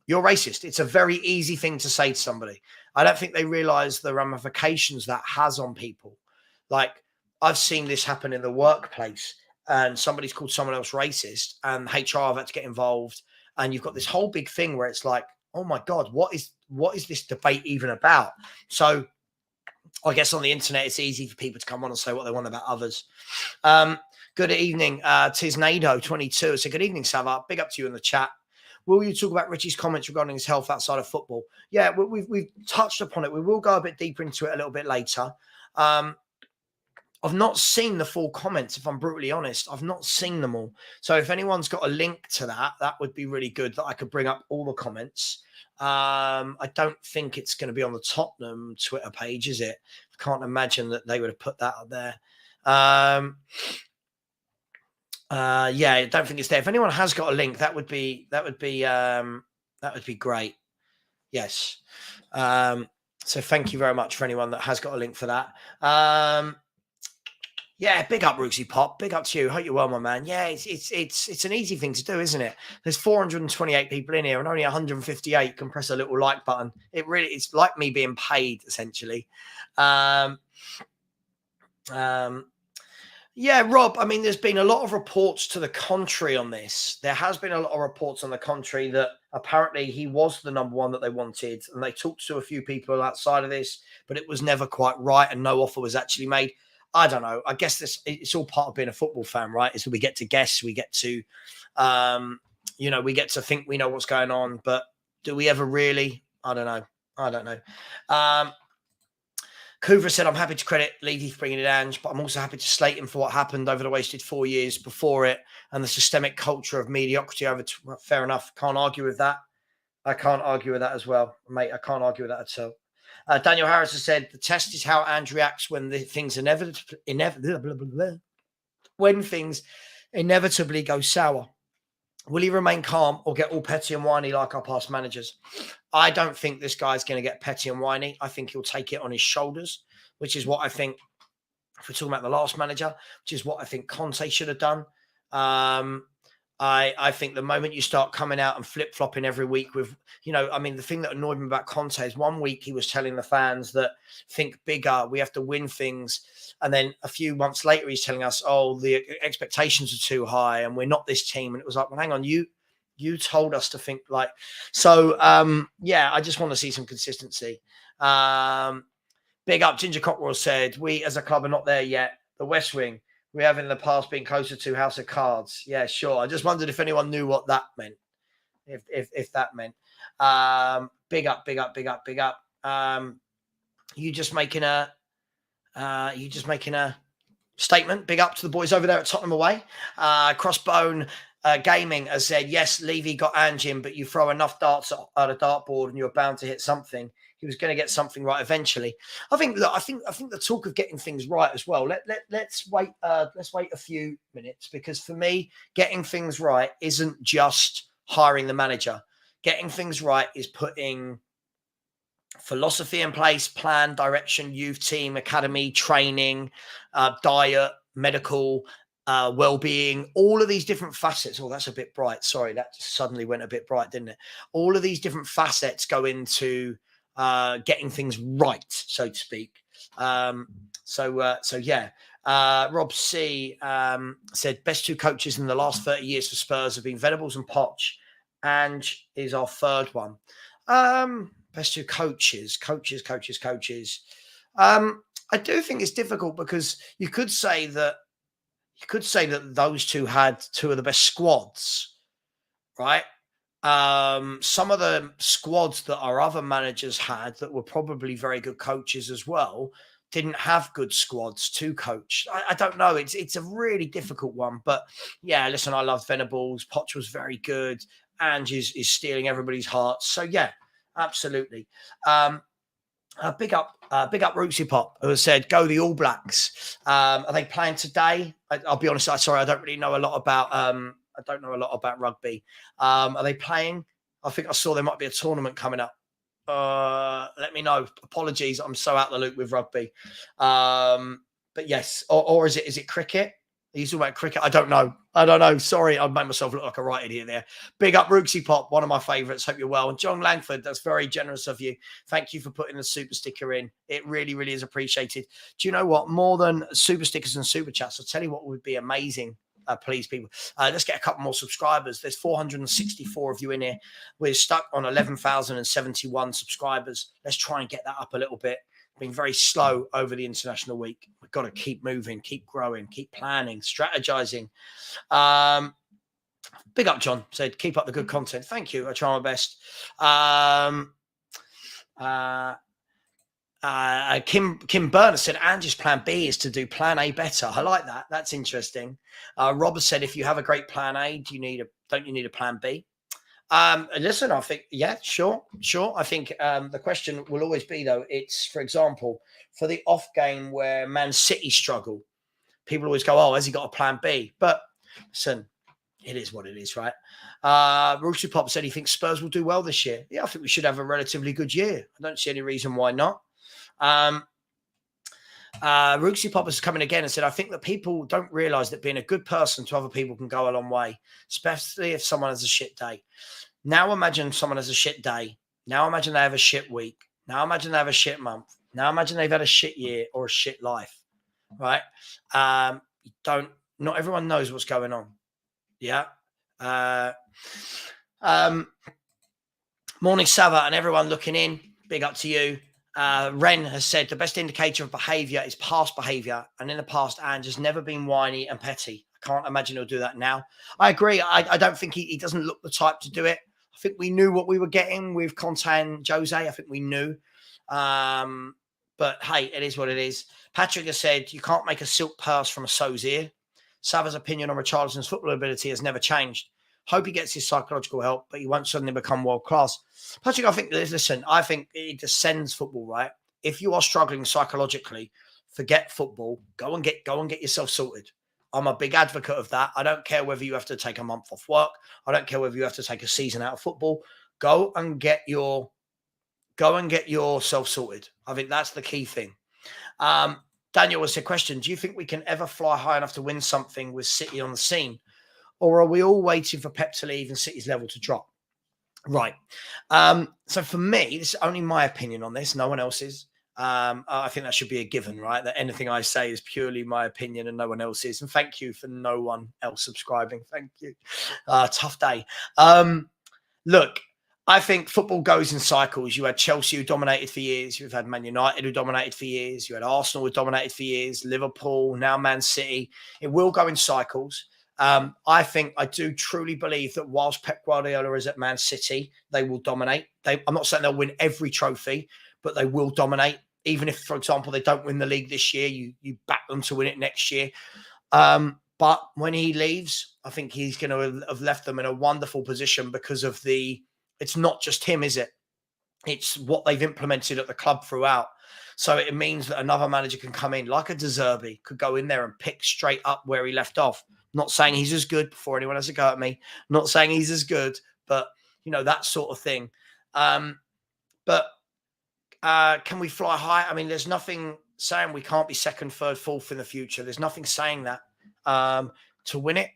You're racist. It's a very easy thing to say to somebody. I don't think they realize the ramifications that has on people. Like, I've seen this happen in the workplace, and somebody's called someone else racist, and HR have had to get involved. And you've got this whole big thing where it's like, oh my God, what is this debate even about? So I guess on the internet, it's easy for people to come on and say what they want about others. Good evening, Tisnado22. So good evening, Savva. Big up to you in the chat. Will you talk about Richie's comments regarding his health outside of football? Yeah, we've touched upon it. We will go a bit deeper into it a little bit later. I've not seen the full comments, if I'm brutally honest. I've not seen them all. So if anyone's got a link to that, that would be really good, that I could bring up all the comments. I don't think it's going to be on the Tottenham Twitter page, is it? I can't imagine that they would have put that up there. Yeah, I don't think it's there. If anyone has got a link, that would be great. Yes. So thank you very much for anyone that has got a link for that. Yeah, big up, Rooksy Pop. Big up to you. Hope you're well, my man. Yeah, it's an easy thing to do, isn't it? There's 428 people in here, and only 158 can press a little like button. It's like me being paid, essentially. Yeah, Rob, I mean, there's been a lot of reports to the contrary on this. There has been a lot of reports on the contrary that apparently he was the number one that they wanted, and they talked to a few people outside of this, but it was never quite right, and no offer was actually made. I don't know. I guess it's all part of being a football fan, right? Is we get to guess, we get to, we get to think we know what's going on, but do we ever really? I don't know. Kuvra said, I'm happy to credit Levy for bringing it Ange, but I'm also happy to slate him for what happened over the wasted 4 years before it and the systemic culture of mediocrity over. Well, fair enough. Can't argue with that. I can't argue with that as well, mate. I can't argue with that at all. Daniel Harris has said, the test is how Ange reacts when things inevitably go sour. Will he remain calm or get all petty and whiny like our past managers? I don't think this guy's going to get petty and whiny. I think he'll take it on his shoulders, which is what I think, if we're talking about the last manager, which is what I think Conte should have done. I think the moment you start coming out and flip-flopping every week with, the thing that annoyed me about Conte is 1 week he was telling the fans that think bigger, we have to win things. And then a few months later, he's telling us, oh, the expectations are too high and we're not this team. And it was like, well, hang on, you told us to think like, so I just want to see some consistency. Big up, Ginger Cockrell said, we as a club are not there yet. The West Wing, we have in the past been closer to House of Cards. Yeah, sure. I just wondered if anyone knew what that meant. If that meant. Big up. You just making a statement. Big up to the boys over there at Tottenham Away. Crossbone Gaming has said, yes, Levy got Ange in, but you throw enough darts at a dartboard and you're bound to hit something. He was going to get something right eventually. I think the talk of getting things right as well. Let's wait a few minutes, because for me, getting things right isn't just hiring the manager. Getting things right is putting philosophy in place, plan, direction, youth team, academy, training, diet, medical, well-being, all of these different facets. Oh, that's a bit bright. Sorry, that just suddenly went a bit bright, didn't it? All of these different facets go into getting things right, so to speak. Rob C said, best two coaches in the last 30 years for Spurs have been Venables and Poch. Ange is our third one. Best two coaches. I do think it's difficult, because you could say that those two had two of the best squads, right? Some of the squads that our other managers had that were probably very good coaches as well didn't have good squads to coach. I don't know. It's a really difficult one. But yeah, listen, I love Venables. Poch was very good. Ange is stealing everybody's hearts. So yeah, absolutely. Big up Rootsy Pop, who has said, go the All Blacks. Are they playing today? I'll be honest. I don't really know a lot about I don't know a lot about rugby. Are they playing? I think I saw there might be a tournament coming up. Let me know. Apologies, I'm so out of the loop with rugby. But yes, or is it cricket? He's talking about cricket. I don't know. Sorry, I made myself look like a right idiot there. Big up Rooksy Pop, one of my favourites. Hope you're well. And John Langford, that's very generous of you. Thank you for putting the super sticker in. It really, really is appreciated. Do you know what? More than super stickers and super chats, I'll tell you what would be amazing. Please, people, let's get a couple more subscribers. There's 464 of you in here. We're stuck on 11,071 subscribers. Let's try and get that up a little bit. Been very slow over the international week. We've got to keep moving, keep growing, keep planning, strategizing. Big up, John. Said, keep up the good content. Thank you. I try my best. Kim Burner said, Angie's plan B is to do plan A better. I like that. That's interesting. Robert said, if you have a great plan A, don't you need a plan B? Listen, I think, yeah, sure. I think the question will always be, though, it's, for example, for the off game where Man City struggle, people always go, oh, has he got a plan B? But listen, it is what it is, right? Rooster Pop said he thinks Spurs will do well this year. Yeah, I think we should have a relatively good year. I don't see any reason why not. Rooksy Pop is coming again and said, I think that people don't realise that being a good person to other people can go a long way, especially if someone has a shit day. Now imagine someone has a shit day. Now imagine they have a shit week. Now imagine they have a shit month. Now imagine they've had a shit year or a shit life, right? Not everyone knows what's going on. Yeah. Morning, Savva, and everyone looking in. Big up to you. Ren has said the best indicator of behaviour is past behaviour, and in the past, Ange has never been whiny and petty. I can't imagine he'll do that now. I agree. I don't think he doesn't look the type to do it. I think we knew what we were getting with Conte and Jose. I think we knew. But hey, it is what it is. Patrick has said you can't make a silk purse from a sow's ear. Savva's opinion on Richarlison's football ability has never changed. Hope he gets his psychological help, but he won't suddenly become world class. Patrick, I think it descends football, right? If you are struggling psychologically, forget football. Go and get yourself sorted. I'm a big advocate of that. I don't care whether you have to take a month off work. I don't care whether you have to take a season out of football. Go and get yourself sorted. I think that's the key thing. Daniel was a question. Do you think we can ever fly high enough to win something with City on the scene? Or are we all waiting for Pep to leave and City's level to drop? Right. So for me, this is only my opinion on this, no one else's. I think that should be a given, right? That anything I say is purely my opinion and no one else's. And thank you for no one else subscribing. Thank you. Tough day. Look, I think football goes in cycles. You had Chelsea who dominated for years. You've had Man United who dominated for years. You had Arsenal who dominated for years. Liverpool, now Man City. It will go in cycles. I do truly believe that whilst Pep Guardiola is at Man City, they will dominate. I'm not saying they'll win every trophy, but they will dominate. Even if, for example, they don't win the league this year, you back them to win it next year. But when he leaves, I think he's going to have left them in a wonderful position because of it's not just him, is it? It's what they've implemented at the club throughout. So it means that another manager can come in, like a De Zerbi, could go in there and pick straight up where he left off. Not saying he's as good before anyone has a go at me. Not saying he's as good, but, that sort of thing. But can we fly high? I mean, there's nothing saying we can't be second, third, fourth in the future. There's nothing saying that. To win it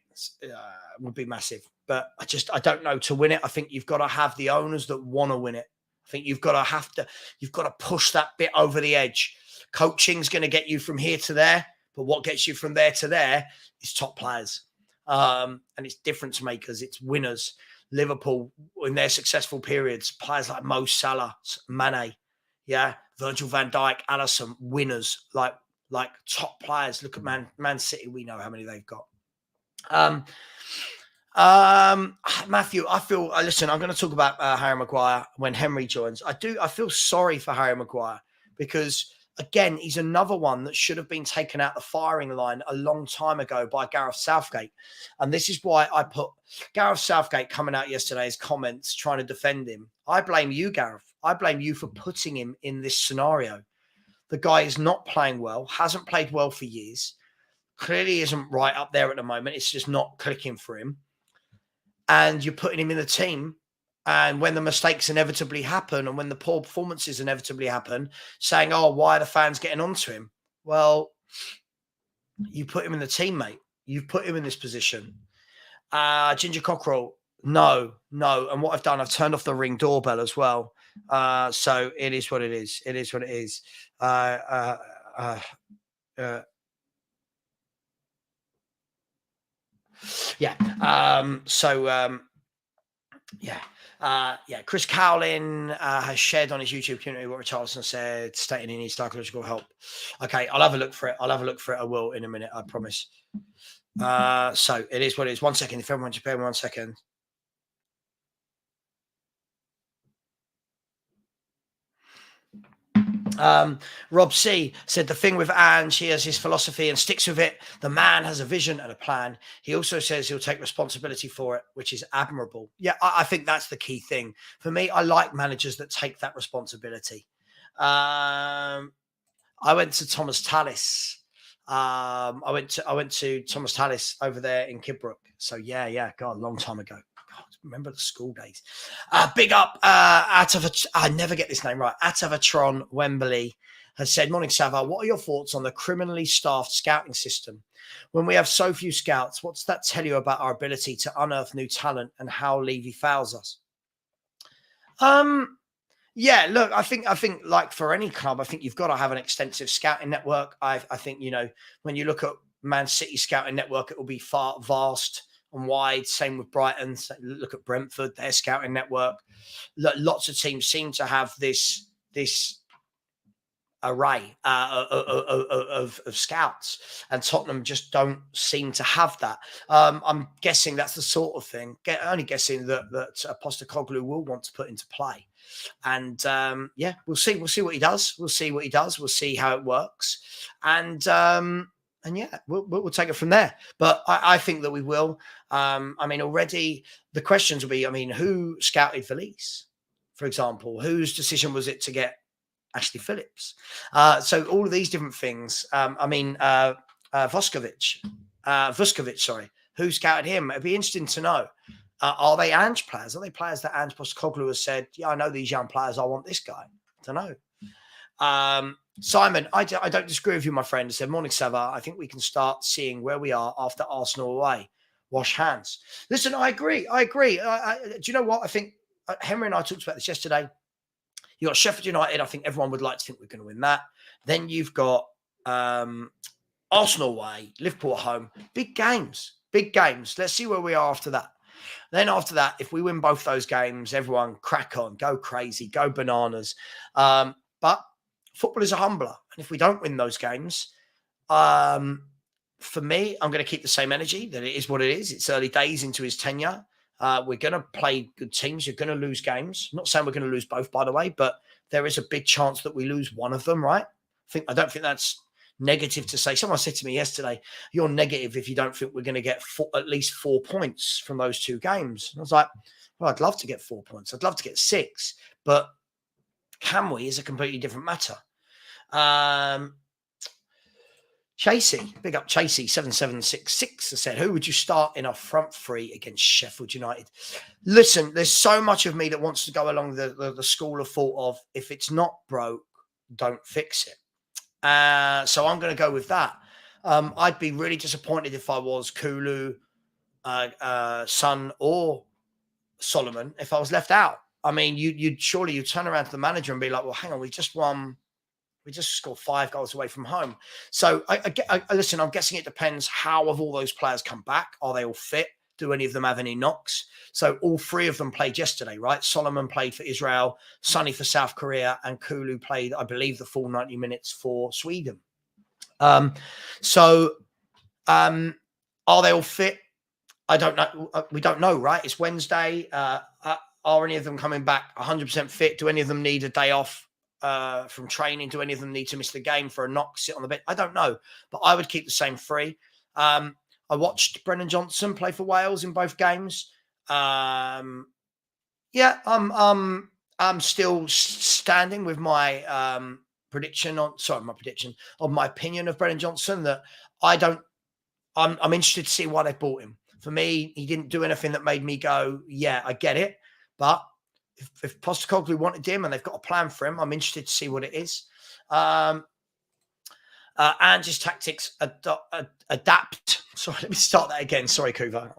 would be massive. But I don't know. To win it, I think you've got to have the owners that want to win it. I think you've got to push that bit over the edge. Coaching's going to get you from here to there, but what gets you from there to there is top players. And it's difference makers. It's winners. Liverpool, in their successful periods, players like Mo Salah, Mane, Virgil van Dijk, Alisson, winners, like top players. Look at Man City. We know how many they've got. Matthew, listen, I'm going to talk about Harry Maguire when Henry joins. I feel sorry for Harry Maguire because, again, he's another one that should have been taken out the firing line a long time ago by Gareth Southgate. And this is why I put Gareth Southgate coming out yesterday's comments trying to defend him. I blame you, Gareth. I blame you for putting him in this scenario. The guy is not playing well, hasn't played well for years, clearly isn't right up there at the moment. It's just not clicking for him. And you're putting him in the team. And when the mistakes inevitably happen and when the poor performances inevitably happen, saying, oh, why are the fans getting onto him? Well, you put him in the team, mate. you've put him in this position. Ginger Cockerel, no. And what I've done, I've turned off the Ring doorbell as well. So it is what it is. It is what it is. Chris Cowlin has shared on his YouTube community what Richarlison said, stating he needs psychological help. Okay, I'll have a look for it. I will in a minute, I promise. So it is what it is. 1 second. If everyone just bear 1 second. Rob C said the thing with Ange, he has his philosophy and sticks with it. The man has a vision and a plan. He also says he'll take responsibility for it, which is admirable. Yeah, I think that's the key thing. For me, I like managers that take that responsibility. I went to Thomas Tallis. I went to Thomas Tallis over there in Kidbrooke. So yeah, God, a long time ago. Remember the school days. Big up I never get this name right. Atavatron Wembley has said, morning Savva, what are your thoughts on the criminally staffed scouting system? When we have so few scouts, what does that tell you about our ability to unearth new talent and how Levy fails us? Yeah, look, I think like for any club, I think you've got to have an extensive scouting network. I think, when you look at Man City scouting network, it will be vast and wide. Same with Brighton. Look at Brentford, their scouting network. Lots of teams seem to have this array of scouts, and Tottenham just don't seem to have that. I'm guessing that's the sort of thing. Only guessing that Postecoglou will want to put into play. And we'll see what he does. We'll see how it works. And we'll take it from there. But I think that we will. Already the questions will be, who scouted Valise, for example? Whose decision was it to get Ashley Phillips? So all of these different things. Vuskovic, sorry. Who scouted him? It'd be interesting to know. Are they Ange players? Are they players that Ange Postecoglou has said, yeah, I know these young players, I want this guy? I don't know. Simon, I don't disagree with you, my friend. I said, morning, Savva. I think we can start seeing where we are after Arsenal away. Wash hands. Listen, I agree. Do you know what? I think Henry and I talked about this yesterday. You got Sheffield United. I think everyone would like to think we're going to win that. Then you've got Arsenal away, Liverpool at home. Big games. Let's see where we are after that. Then after that, if we win both those games, everyone crack on, go crazy, go bananas. But football is a humbler. And if we don't win those games, for me, I'm going to keep the same energy that it is what it is. It's early days into his tenure. We're going to play good teams. You're going to lose games. I'm not saying we're going to lose both, by the way, but there is a big chance that we lose one of them, right? I don't think that's negative to say. Someone said to me yesterday, you're negative if you don't think we're going to get at least 4 points from those two games. And I was like, well, I'd love to get 4 points. I'd love to get 6, but can we is a completely different matter. Chasey, big up Chasey, 7766 has said, who would you start in our front three against Sheffield United? Listen, there's so much of me that wants to go along the school of thought of, if it's not broke, don't fix it. So I'm going to go with that. I'd be really disappointed if I was Kulu, Son, or Solomon if I was left out. You'd turn around to the manager and be like, well, hang on, we just scored 5 goals away from home. So listen, I'm guessing it depends how have all those players come back. Are they all fit? Do any of them have any knocks? So all 3 of them played yesterday, right? Solomon played for Israel, Sonny for South Korea, and Kulu played, I believe, the full 90 minutes for Sweden. Are they all fit? I don't know. We don't know, right? It's Wednesday. Are any of them coming back 100% fit? Do any of them need a day off from training? Do any of them need to miss the game for a knock, sit on the bench? I don't know, but I would keep the same 3. I watched Brennan Johnson play for Wales in both games. I'm still standing with my opinion of Brennan Johnson, that I'm interested to see why they bought him. For me, he didn't do anything that made me go, yeah, I get it. But if Postecoglou wanted him and they've got a plan for him, I'm interested to see what it is. And just tactics adapt. Sorry, let me start that again. Sorry, Kuva.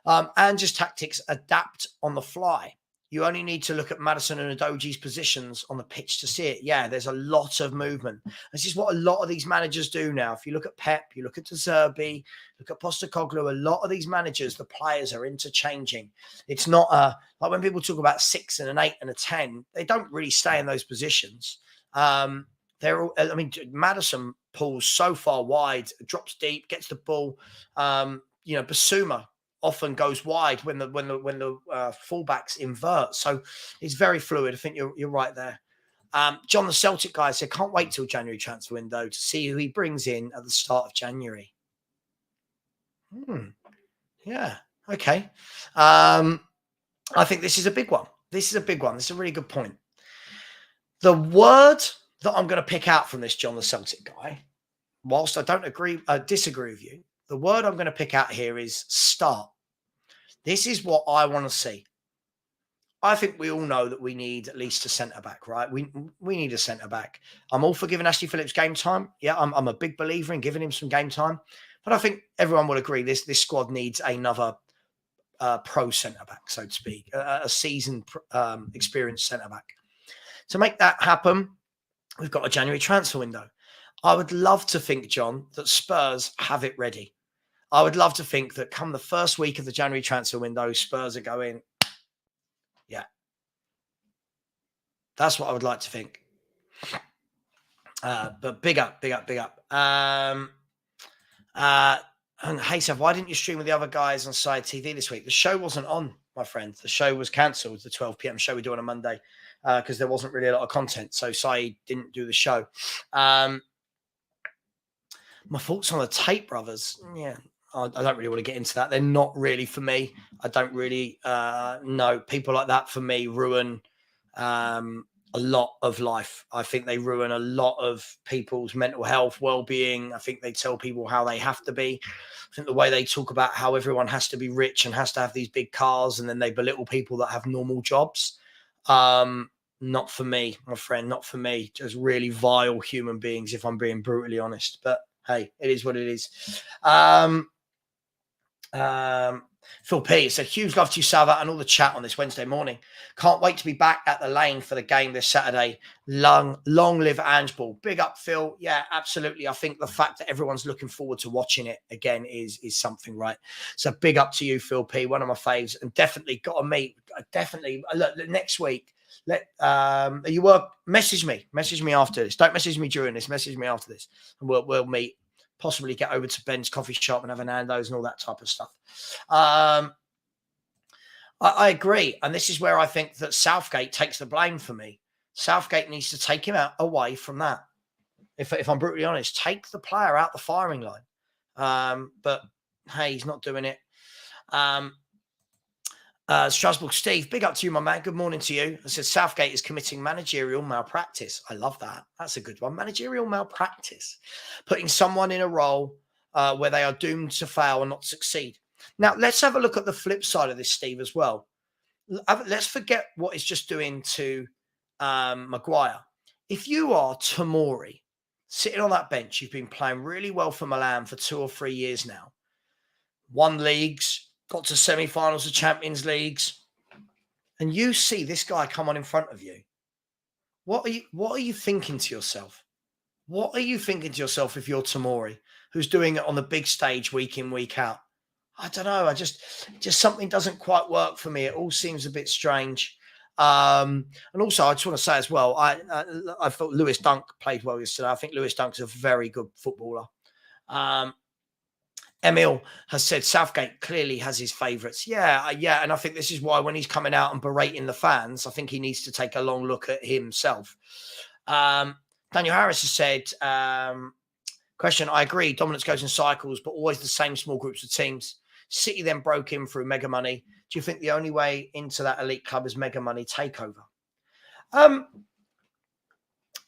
And just tactics adapt on the fly. You only need to look at Maddison and Udoji's positions on the pitch to see it. Yeah, there's a lot of movement. This is what a lot of these managers do now. If you look at Pep, you look at De Zerbi, look at Postecoglou, a lot of these managers, the players are interchanging. It's not like when people talk about 6 and an 8 and a 10, they don't really stay in those positions. Maddison pulls so far wide, drops deep, gets the ball. Basuma often goes wide when the fullbacks invert. So it's very fluid. I think you're right there. John, the Celtic guy, said, can't wait till January transfer window to see who he brings in at the start of January. Yeah. Okay. I think this is a big one. This is a really good point. The word that I'm going to pick out from this John, the Celtic guy, whilst I disagree with you, the word I'm going to pick out here is start. This is what I want to see. I think we all know that we need at least a centre-back, right? We need a centre-back. I'm all for giving Ashley Phillips game time. Yeah, I'm a big believer in giving him some game time. But I think everyone will agree this squad needs another pro centre-back, so to speak, a seasoned, experienced centre-back. To make that happen, we've got a January transfer window. I would love to think, John, that Spurs have it ready. I would love to think that come the first week of the January transfer window, Spurs are going, yeah. That's what I would like to think. But big up. And hey, Sav, why didn't you stream with the other guys on Side TV this week? The show wasn't on, my friend. The show was cancelled, the 12 p.m. show we do on a Monday, because there wasn't really a lot of content. So Said didn't do the show. My thoughts on the Tate brothers. Yeah. I don't really want to get into that. They're not really for me. I don't really know. People like that for me ruin a lot of life. I think they ruin a lot of people's mental health, well-being. I think they tell people how they have to be. I think the way they talk about how everyone has to be rich and has to have these big cars, and then they belittle people that have normal jobs. Not for me, my friend, not for me. Just really vile human beings, if I'm being brutally honest. But hey, it is what it is. Phil P said, huge love to you, Savva, and all the chat on this Wednesday morning. Can't wait to be back at the Lane for the game this Saturday. Long live Ange Ball. Big up, Phil. Yeah, absolutely. I think the fact that everyone's looking forward to watching it again is something, right? So big up to you, Phil P, one of my faves, and definitely got to meet. Definitely look next week. Message me after this. Don't message me during this. Message me after this, and we'll meet. Possibly get over to Ben's coffee shop and have a Nando's and all that type of stuff. I agree. And this is where I think that Southgate takes the blame for me. Southgate needs to take him away from that. If I'm brutally honest, take the player out the firing line. But hey, he's not doing it. Strasbourg Steve, big up to you, my man. Good morning to you. I said Southgate is committing managerial malpractice. I love that. That's a good one. Managerial malpractice. Putting someone in a role where they are doomed to fail and not succeed. Now, let's have a look at the flip side of this, Steve, as well. Let's forget what it's just doing to Maguire. If you are Tomori, sitting on that bench, you've been playing really well for Milan for 2 or 3 years now. Won leagues, got to semi-finals of Champions Leagues, and you see this guy come on in front of you. What are you thinking to yourself? What are you thinking to yourself if you're Tomori, who's doing it on the big stage week in, week out? I don't know. Just something doesn't quite work for me. It all seems a bit strange. And also, I just want to say as well, I thought Lewis Dunk played well yesterday. I think Lewis Dunk's a very good footballer. Emil has said Southgate clearly has his favourites. Yeah. And I think this is why when he's coming out and berating the fans, I think he needs to take a long look at himself. Daniel Harris has said, question, I agree, dominance goes in cycles, but always the same small groups of teams. City then broke in through mega money. Do you think the only way into that elite club is mega money takeover?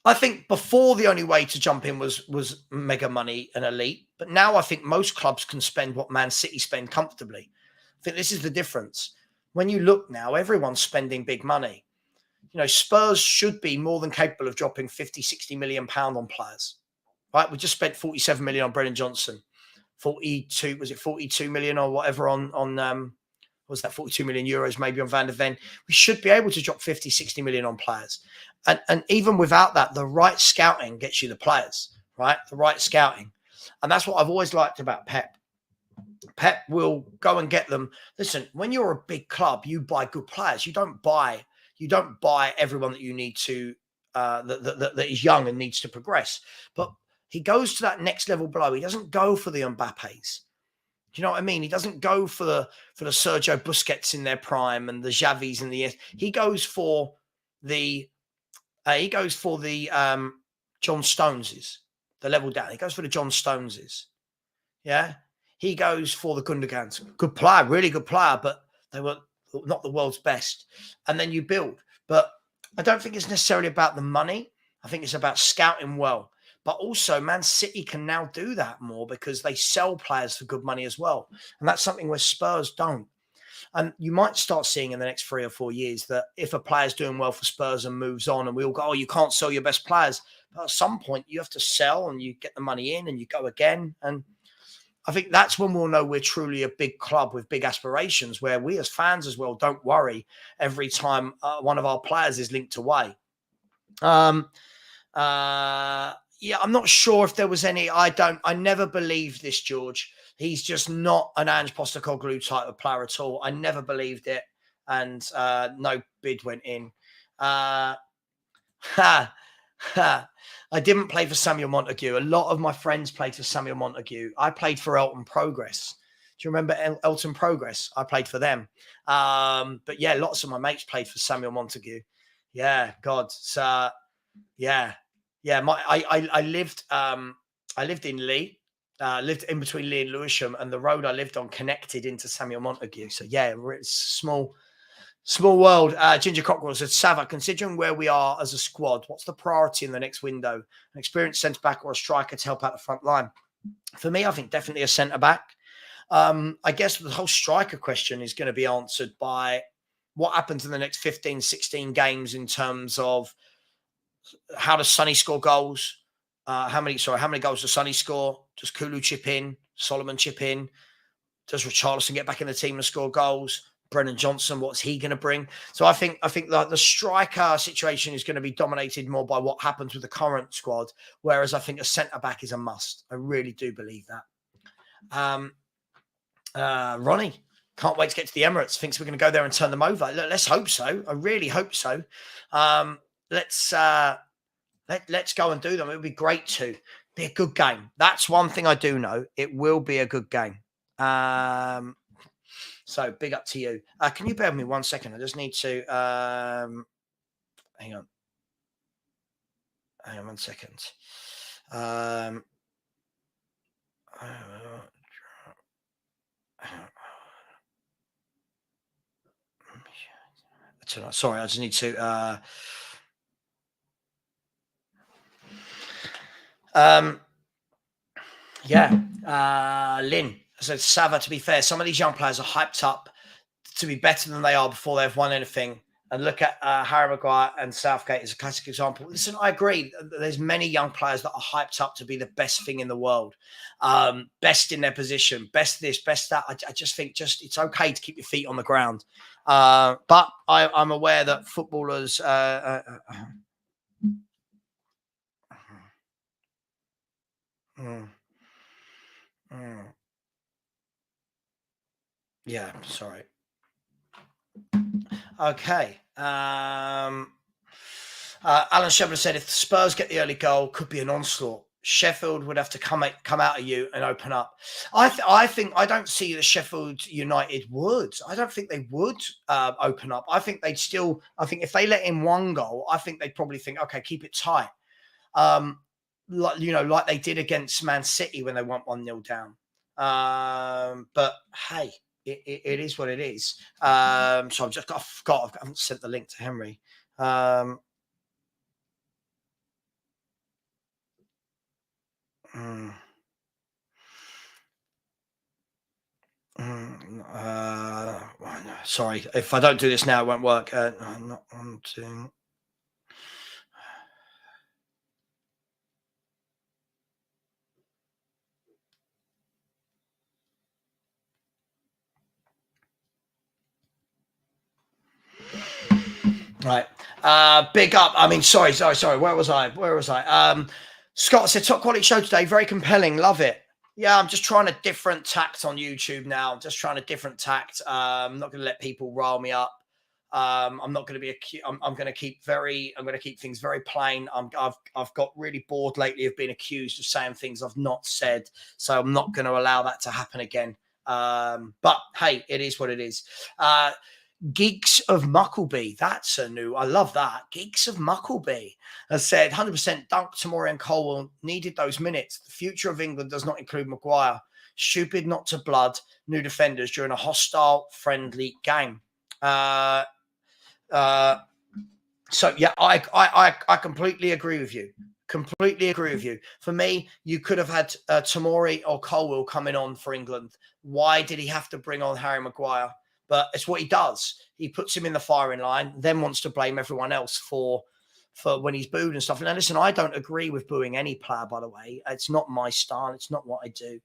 I think before the only way to jump in was mega money and elite. But now I think most clubs can spend what Man City spend comfortably. I think this is the difference. When you look now, everyone's spending big money. You know, Spurs should be more than capable of dropping 50, 60 million pounds on players. right? We just spent 47 million on Brennan Johnson. 42 million or whatever on was that 42 million euros maybe on Van der Ven. We should be able to drop 50, 60 million on players. And even without that, the right scouting gets you the players, right? The right scouting. And that's what I've always liked about Pep. Pep will go and get them. Listen, when you're a big club, you buy good players. You don't buy everyone that you need to that is young and needs to progress. But he goes to that next level below. He doesn't go for the Mbappes. Do you know what I mean? He doesn't go for the Sergio Busquets in their prime and the Xavis and the. He goes for the John Stoneses, the level down. He goes for the John Stoneses. Yeah. He goes for the Gundogans. Good player, really good player, but they were not the world's best. And then you build. But I don't think it's necessarily about the money. I think it's about scouting well. But also, Man City can now do that more because they sell players for good money as well. And that's something where Spurs don't. And you might start seeing in the next 3 or 4 years that if a player's doing well for Spurs and moves on and we all go, oh, you can't sell your best players. But at some point, you have to sell and you get the money in and you go again. And I think that's when we'll know we're truly a big club with big aspirations, where we as fans as well don't worry every time one of our players is linked away. Yeah, I'm not sure if there was any. I never believed this, George. He's just not an Ange Postecoglou type of player at all. I never believed it. And no bid went in. I didn't play for Samuel Montague. A lot of my friends played for Samuel Montague. I played for Elton Progress. Do you remember Elton Progress? I played for them. But yeah, lots of my mates played for Samuel Montague. Yeah, God. So yeah. I lived in Lee. Lived in between Lee and Lewisham, and the road I lived on connected into Samuel Montague. So yeah, it's small world. Ginger Cockrell said, Savva, considering where we are as a squad, what's the priority in the next window? An experienced centre-back or a striker to help out the front line? For me, I think definitely a centre-back. I guess the whole striker question is going to be answered by what happens in the next 15, 16 games in terms of how does Sonny score goals? How many goals does Sonny score? Does Kulu chip in? Solomon chip in? Does Richarlison get back in the team and score goals? Brennan Johnson, what's he going to bring? So I think the striker situation is going to be dominated more by what happens with the current squad, whereas I think a centre-back is a must. I really do believe that. Ronnie, can't wait to get to the Emirates. Thinks we're going to go there and turn them over. Let's hope so. I really hope so. Let's go and do them. It would be great to be a good game. That's one thing I do know. It will be a good game. So big up to you. Can you bear with me 1 second? I just need to hang on 1 second. Sorry, I just need to Lynn. I said, Savva, to be fair, some of these young players are hyped up to be better than they are before they've won anything. And look at Harry Maguire and Southgate as a classic example. Listen, I agree. There's many young players that are hyped up to be the best thing in the world, best in their position, best this, best that. I just think it's okay to keep your feet on the ground. But I'm aware that footballers... Yeah, sorry. Okay. Alan Shepard said, if the Spurs get the early goal, could be an onslaught. Sheffield would have to come out of you and open up. I don't see the Sheffield United would. I don't think they would open up. I think if they let in one goal, I think they'd probably think, okay, keep it tight. Like they did against Man City when they went 1-0 down. But hey, it is what it is. So I haven't sent the link to Henry. Sorry, if I don't do this now, it won't work. I'm not wanting. Right. Big up. I mean, sorry. Where was I? Scott said, top quality show today. Very compelling. Love it. Yeah, I'm just trying a different tact on YouTube now. I'm just trying a different tact. I'm not going to let people rile me up. I'm not going to be I'm going to keep things very plain. I've got really bored lately of being accused of saying things I've not said. So I'm not going to allow that to happen again. But hey, it is what it is. Geeks of Muckleby. That's a new. I love that. Geeks of Muckleby has said 100% Dunk, Tomori and Colwell needed those minutes. The future of England does not include Maguire. Stupid not to blood new defenders during a hostile, friendly game. So yeah, I completely agree with you. Completely agree with you. For me, you could have had Tomori or Colwell coming on for England. Why did he have to bring on Harry Maguire? But it's what he does. He puts him in the firing line, then wants to blame everyone else for when he's booed and stuff. Now, listen, I don't agree with booing any player, by the way. It's not my style. It's not what I do.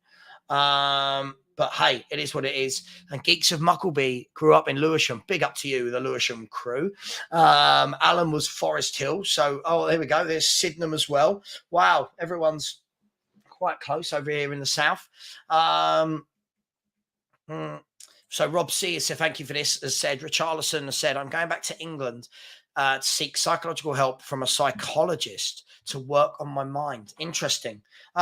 But hey, it is what it is. And Geeks of Muckleby grew up in Lewisham. Big up to you, the Lewisham crew. Alan was Forest Hill. So, there we go. There's Sydenham as well. Wow, everyone's quite close over here in the south. So Rob C has said, thank you for this, has said, Richarlison has said, I'm going back to England to seek psychological help from a psychologist to work on my mind. Interesting.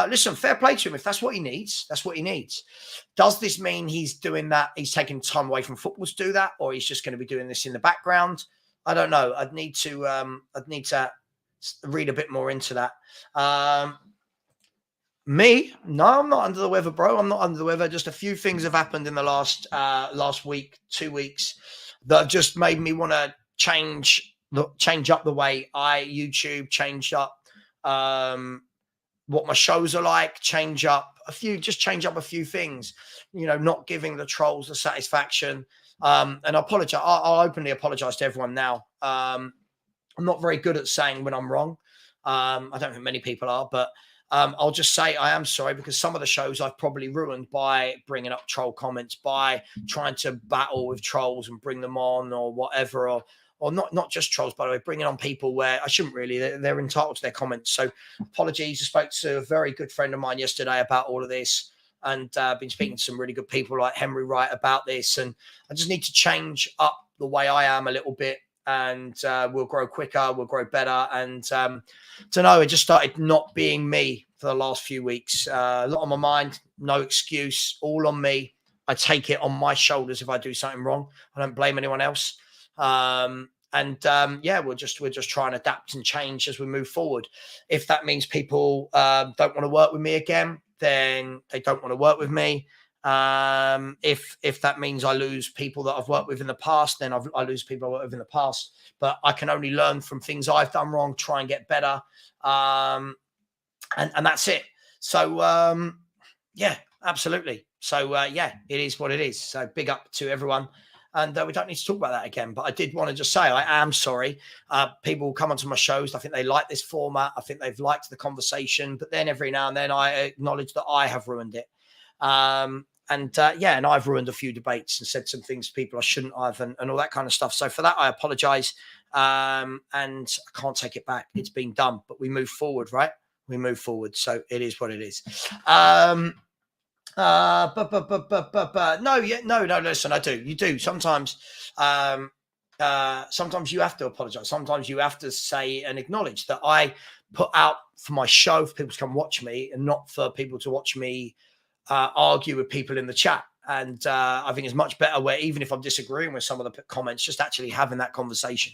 Listen, fair play to him. If that's what he needs, that's what he needs. Does this mean he's doing that? He's taking time away from football to do that, or he's just going to be doing this in the background? I don't know. I'd need to read a bit more into that. Me? No, I'm not under the weather, bro. I'm not under the weather. Just a few things have happened in the last week, 2 weeks that have just made me want to change up the way I YouTube, change up what my shows are like, change up a few things, not giving the trolls the satisfaction. And I apologize. I'll openly apologize to everyone now. I'm not very good at saying when I'm wrong. I don't think many people are, but I'll just say I am sorry, because some of the shows I've probably ruined by bringing up troll comments, by trying to battle with trolls and bring them on or whatever, or not just trolls, by the way, bringing on people where I shouldn't really. They're entitled to their comments. So apologies. I spoke to a very good friend of mine yesterday about all of this, and been speaking to some really good people like Henry Wright about this. And I just need to change up the way I am a little bit, and we'll grow quicker, we'll grow better. And don't know, it just started not being me for the last few weeks. A lot on my mind, no excuse, all on me. I take it on my shoulders if I do something wrong. I don't blame anyone else. Yeah, we'll just try and adapt and change as we move forward. If that means people don't want to work with me again, then they don't want to work with me. If that means I lose people that I've worked with in the past, then I lose people I worked with in the past. But I can only learn from things I've done wrong, try and get better. And that's it. So, yeah, absolutely. So, yeah, it is what it is. So big up to everyone. And we don't need to talk about that again. But I did want to just say I am sorry. People come onto my shows. I think they like this format. I think they've liked the conversation. But then every now and then I acknowledge that I have ruined it. And I've ruined a few debates and said some things to people I shouldn't have, and all that kind of stuff. So for that, I apologize. And I can't take it back. It's been done, but we move forward, right? We move forward. So it is what it is. No, listen, I do. You do. Sometimes you have to apologize. Sometimes you have to say and acknowledge that I put out for my show for people to come watch me, and not for people to watch me argue with people in the chat. And I think it's much better where, even if I'm disagreeing with some of the comments, just actually having that conversation.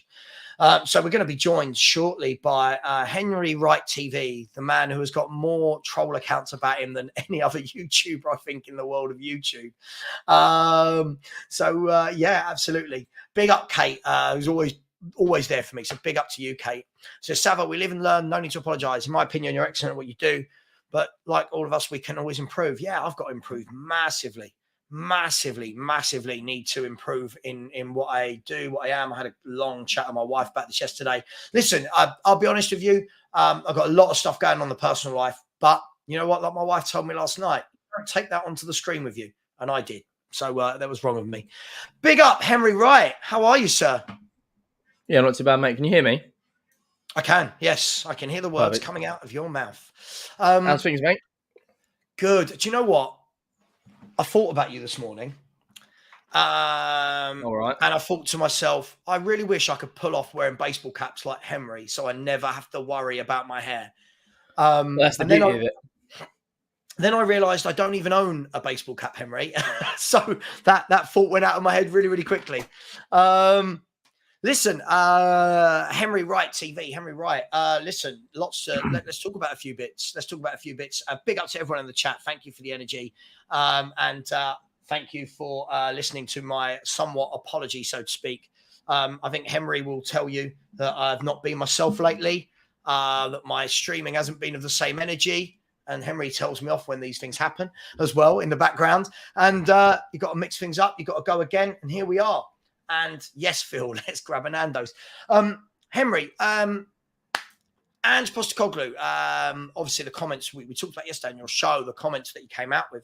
So we're going to be joined shortly by Henry Wright TV, the man who has got more troll accounts about him than any other YouTuber, I think, in the world of YouTube. Yeah, absolutely. Big up Kate, who's always there for me. So big up to you, Kate. So Savva, we live and learn. No need to apologize. In my opinion, you're excellent at what you do. But like all of us, we can always improve. Yeah, I've got to improve massively need to improve in what I do, what I am. I had a long chat with my wife about this yesterday. Listen, I'll be honest with you. I've got a lot of stuff going on in the personal life, but you know what? Like my wife told me last night, don't take that onto the screen with you. And I did. So that was wrong of me. Big up, Henry Wright. How are you, sir? Yeah, not too bad, mate. Can you hear me? I can. Yes, I can hear the words Perfect. coming out of your mouth. How's things, mate? Good. Do you know what? I thought about you this morning. All right. And I thought to myself, I really wish I could pull off wearing baseball caps like Henry so I never have to worry about my hair. That's the beauty of it. Then I realised I don't even own a baseball cap, Henry. So that thought went out of my head really, really quickly. Listen, Henry Wright TV, Henry Wright. Listen, let's talk about a few bits. Big up to everyone in the chat. Thank you for the energy. And thank you for listening to my somewhat apology, so to speak. I think Henry will tell you that I've not been myself lately, that my streaming hasn't been of the same energy. And Henry tells me off when these things happen as well in the background. And you've got to mix things up. You've got to go again. And here we are. And yes, Phil, let's grab a Nando's. Henry, Ange Postecoglou, obviously the comments we talked about yesterday on your show, the comments that you came out with.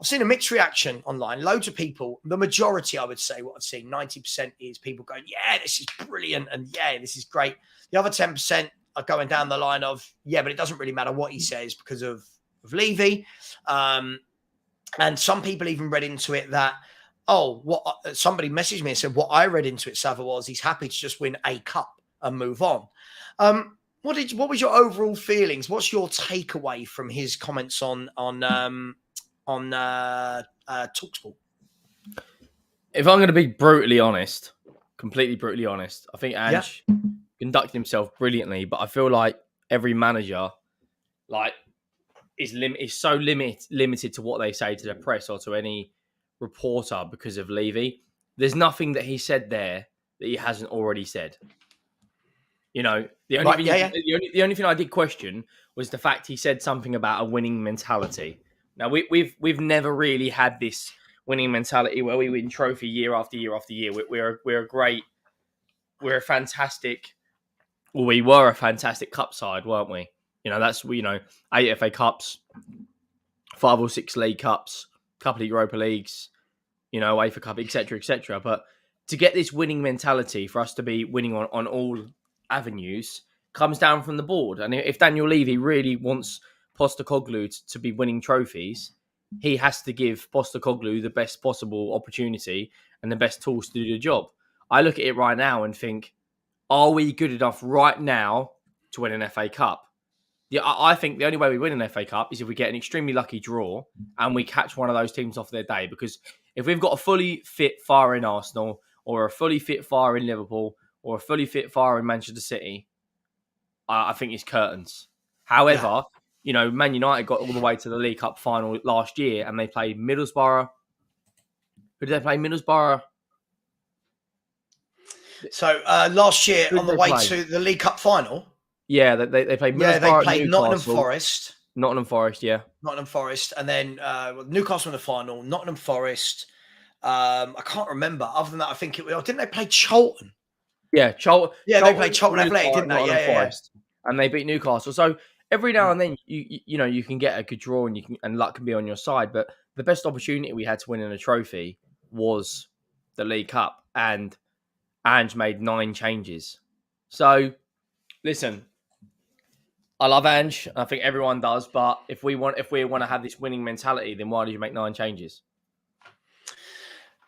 I've seen a mixed reaction online. Loads of people, the majority, I would say, what I've seen, 90% is people going, yeah, this is brilliant. And yeah, this is great. The other 10% are going down the line of, yeah, but it doesn't really matter what he says because of Levy. And some people even read into it that, somebody messaged me and said, what I read into it, Savva, was he's happy to just win a cup and move on. What was your overall feelings? What's your takeaway from his comments on TalkSport? If I'm going to be brutally honest, completely brutally honest, I think Ange conducted himself brilliantly, but I feel like every manager is so limited to what they say to the press or to any reporter because of Levy. There's nothing that he said there that he hasn't already said. You know, the only thing I did question was the fact he said something about a winning mentality. Now we've never really had this winning mentality where we win trophy year after year after year. We were a fantastic cup side, weren't we? You know, 8 FA Cups, 5 or 6 League Cups, couple of Europa Leagues, you know, UEFA Cup, etc., etc. But to get this winning mentality, for us to be winning on all avenues, comes down from the board. And if Daniel Levy really wants Postecoglou to be winning trophies, he has to give Postecoglou the best possible opportunity and the best tools to do the job. I look at it right now and think, are we good enough right now to win an FA Cup? Yeah, I think the only way we win an FA Cup is if we get an extremely lucky draw and we catch one of those teams off their day. Because if we've got a fully fit fire in Arsenal, or a fully fit fire in Liverpool, or a fully fit fire in Manchester City, I think it's curtains. However, you know, Man United got all the way to the League Cup final last year and they played Middlesbrough. Who did they play? Middlesbrough. So last year on the way to the League Cup final. Yeah, they played Middlesbrough. Yeah, they played Nottingham Forest. Nottingham Forest, yeah. Nottingham Forest. And then Newcastle in the final, Nottingham Forest. I can't remember. Other than that, I think didn't they play Charlton? Yeah, Charlton. Yeah, they played Charlton Athletic, didn't they? Yeah. And they beat Newcastle. So every now and then, you know, you can get a good draw and luck can be on your side. But the best opportunity we had to win in a trophy was the League Cup. And Ange made 9 changes. So, listen, I love Ange. I think everyone does. But if we want to have this winning mentality, then why did you make 9 changes?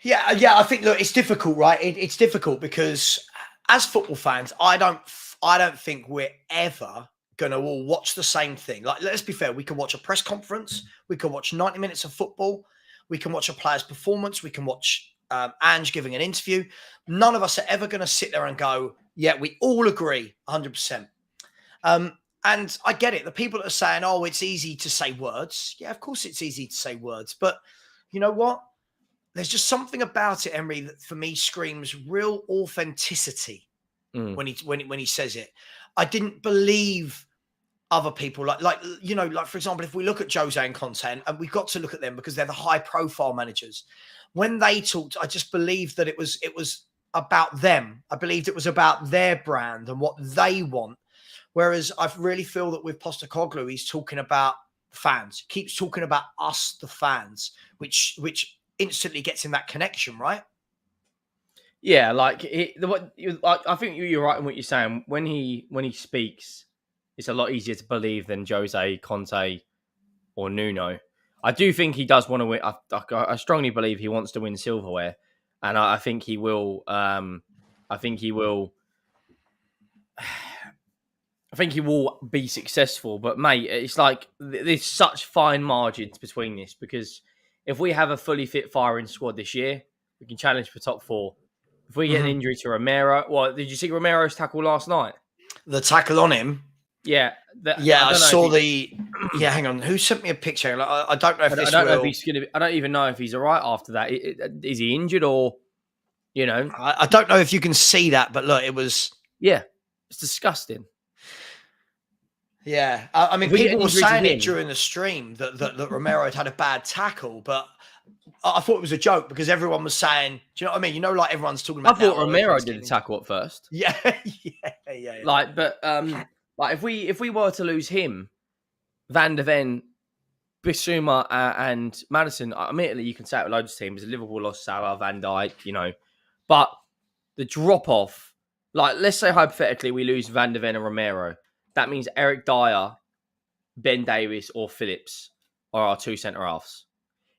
Yeah. I think, look, it's difficult, right? It's difficult because as football fans, I don't think we're ever going to all watch the same thing. Like, let's be fair. We can watch a press conference. We can watch 90 minutes of football. We can watch a player's performance. We can watch Ange giving an interview. None of us are ever going to sit there and go, yeah, we all agree 100%. And I get it. The people that are saying, oh, it's easy to say words. Yeah, of course it's easy to say words. But you know what? There's just something about it, Emery, that for me screams real authenticity when he says it. I didn't believe other people like for example, if we look at Jose and Conte, and we've got to look at them because they're the high profile managers. When they talked, I just believed that it was about them. I believed it was about their brand and what they want. Whereas I really feel that with Postecoglou, he's talking about fans, keeps talking about us, the fans, which instantly gets in that connection, right? Yeah, like I think you're right in what you're saying. When he speaks, it's a lot easier to believe than Jose, Conte, or Nuno. I do think he does want to win. I strongly believe he wants to win silverware, and I think he will. I think he will. I think he will be successful. But mate, it's like there's such fine margins between this because if we have a fully fit firing squad this year, we can challenge for top four. If we get an injury to Romero, well, did you see Romero's tackle last night? The tackle on him. Yeah, Yeah, I saw the. Yeah, hang on. Who sent me a picture? Like, I don't know if this I don't will. know if he's gonna. I don't even know if he's all right after that. Is he injured or, you know? I don't know if you can see that, but look, it was. Yeah, it's disgusting. Yeah, I mean, If we get people an were injury to saying it him- during the stream that Romero had a bad tackle, but I thought it was a joke because everyone was saying, "Do you know what I mean?" You know, like everyone's talking I about. thought now, Romero everyone's did the getting tackle at first. Yeah, yeah. Like, but like if we were to lose him, Van der Ven, Bissouma, and Madison, admittedly you can say it with loads of teams. Liverpool lost Salah, Van Dijk, you know, but the drop off, like let's say hypothetically we lose Van der Ven and Romero, that means Eric Dyer, Ben Davis, or Phillips are our two centre halves.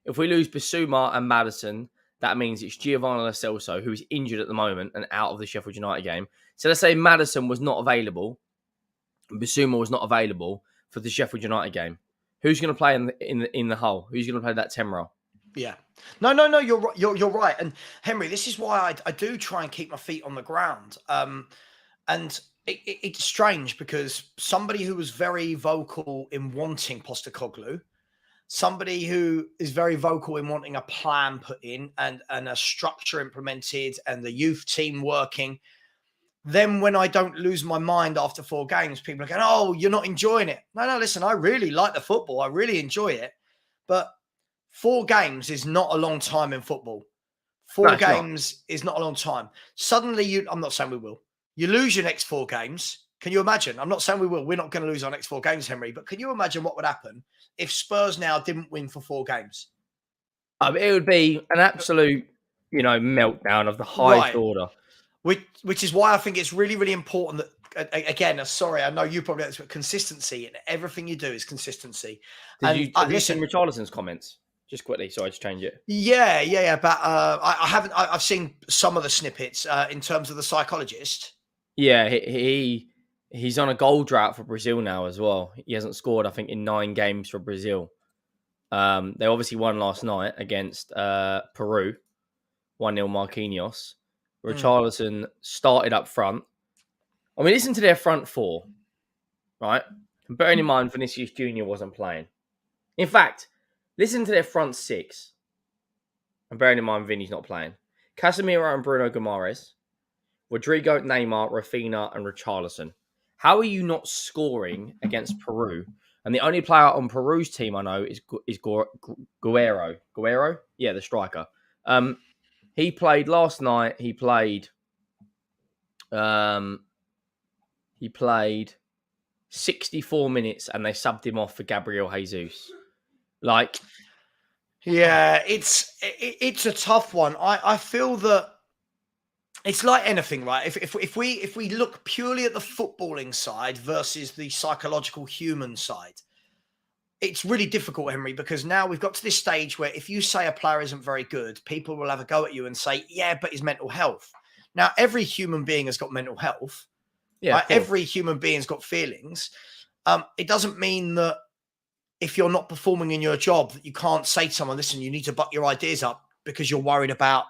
If we lose Bissouma and Madison, that means it's Giovanni Lo Celso, who is injured at the moment and out of the Sheffield United game. So let's say Madison was not available, and Bissouma was not available for the Sheffield United game. Who's going to play in the hull? Who's going to play that 10 role? Yeah. No. You're right. You're right. And Henry, this is why I do try and keep my feet on the ground. And it's strange because somebody who was very vocal in wanting Postecoglou, somebody who is very vocal in wanting a plan put in and a structure implemented and the youth team working. Then when I don't lose my mind after 4 games, people are going, "Oh, you're not enjoying it." No, listen, I really like the football. I really enjoy it. But 4 games is not a long time in football. Four games is not a long time. Suddenly, I'm not saying we will. You lose your next 4 games. Can you imagine? I'm not saying we will. We're not going to lose our next 4 games, Henry. But can you imagine what would happen if Spurs now didn't win for 4 games? It would be an absolute, meltdown of the highest order. Which is why I think it's really, really important that, again, sorry, I know you probably have consistency in everything you do is consistency. Have you seen Richarlison's comments? Just quickly, sorry to change it. Yeah. But I haven't. I've seen some of the snippets in terms of the psychologist. Yeah, he's on a goal drought for Brazil now as well. He hasn't scored, I think, in 9 games for Brazil. They obviously won last night against Peru, 1-0 Marquinhos. Richarlison started up front. I mean, listen to their front 4, right? And bearing in mind, Vinicius Jr. wasn't playing. In fact, listen to their front 6. And bearing in mind, Vinny's not playing. Casemiro and Bruno Guimaraes, Rodrigo, Neymar, Rafinha, and Richarlison. How are you not scoring against Peru? And the only player on Peru's team I know is Guerrero. Guerrero? Yeah, the striker. He played last night. He played 64 minutes, and they subbed him off for Gabriel Jesus. Yeah, it's a tough one. I feel that it's like anything, right? If we look purely at the footballing side versus the psychological human side, it's really difficult, Henry, because now we've got to this stage where if you say a player isn't very good, people will have a go at you and say, "Yeah, but his mental health." Now, every human being has got mental health. Yeah, right? Every human being's got feelings. It doesn't mean that if you're not performing in your job that you can't say to someone, "Listen, you need to buck your ideas up," because you're worried about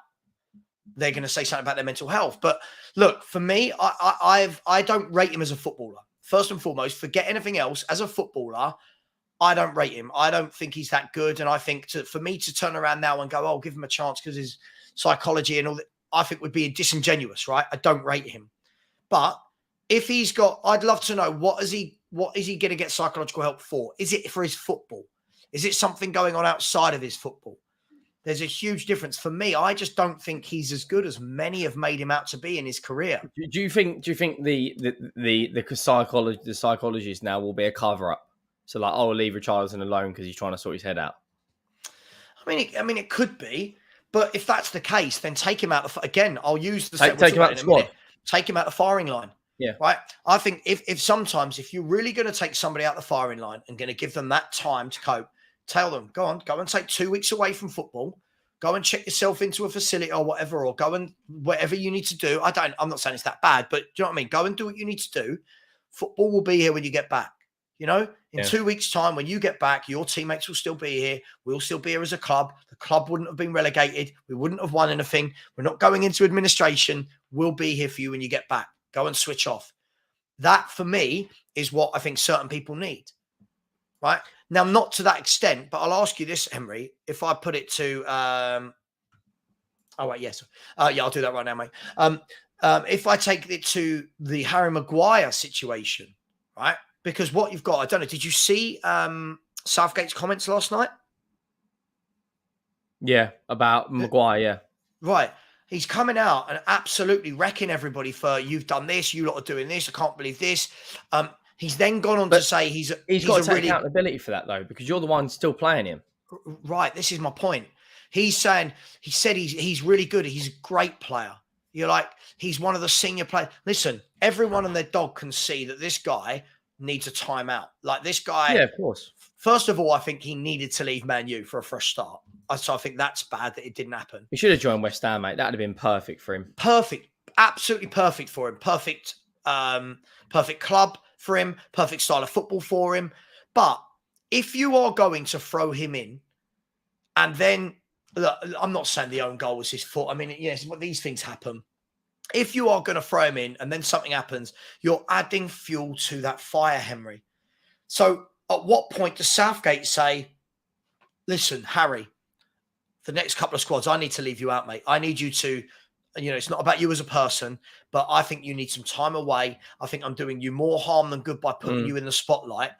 they're going to say something about their mental health. But look, for me, I don't rate him as a footballer. First and foremost, forget anything else. As a footballer, I don't rate him. I don't think he's that good. And I think for me to turn around now and go, "Oh, give him a chance because his psychology and all that," I think would be disingenuous, right? I don't rate him. But if he's got, I'd love to know what is he going to get psychological help for? Is it for his football? Is it something going on outside of his football? There's a huge difference. For me, I just don't think he's as good as many have made him out to be in his career. Do you think the psychologist now will be a cover up? So leave Richarlison alone because he's trying to sort his head out. I mean, it could be, But if that's the case, then take him out again. I'll use the take him out the squad. Take him out the firing line. Yeah. Right. I think if sometimes if you're really going to take somebody out the firing line and going to give them that time to cope, tell them, go and take 2 weeks away from football. Go and check yourself into a facility or whatever, or go and whatever you need to do. I'm not saying it's that bad, but do you know what I mean? Go and do what you need to do. Football will be here when you get back. You know, in 2 weeks' time, when you get back, your teammates will still be here. We'll still be here as a club. The club wouldn't have been relegated. We wouldn't have won anything. We're not going into administration. We'll be here for you when you get back. Go and switch off. That, for me, is what I think certain people need. Right? Now, not to that extent, but I'll ask you this, Henry. If I put it to... I'll do that right now, mate. If I take it to the Harry Maguire situation, right? Because what you've got, I don't know, did you see Southgate's comments last night? Yeah, about Maguire, yeah. Right. He's coming out and absolutely wrecking everybody for, you've done this, you lot are doing this, I can't believe this. He's then gone on to say he's got to take accountability for that, though, because you're the one still playing him. Right, this is my point. He said he's really good. He's a great player. You're like, he's one of the senior players. Listen, everyone and their dog can see that this guy needs a timeout. Like this guy. Yeah, of course. First of all, I think he needed to leave Man U for a fresh start. So I think that's bad that it didn't happen. He should have joined West Ham, mate. That would have been perfect for him. Perfect. Absolutely perfect for him. Perfect club for him. Perfect style of football for him. But if you are going to throw him in, and then, look, I'm not saying the own goal was his fault. I mean, yes, these things happen. If you are going to throw him in and then something happens, you're adding fuel to that fire, Henry. So at what point does Southgate say, listen, Harry, the next couple of squads, I need to leave you out, mate. I need you to, it's not about you as a person, but I think you need some time away. I think I'm doing you more harm than good by putting you in the spotlight.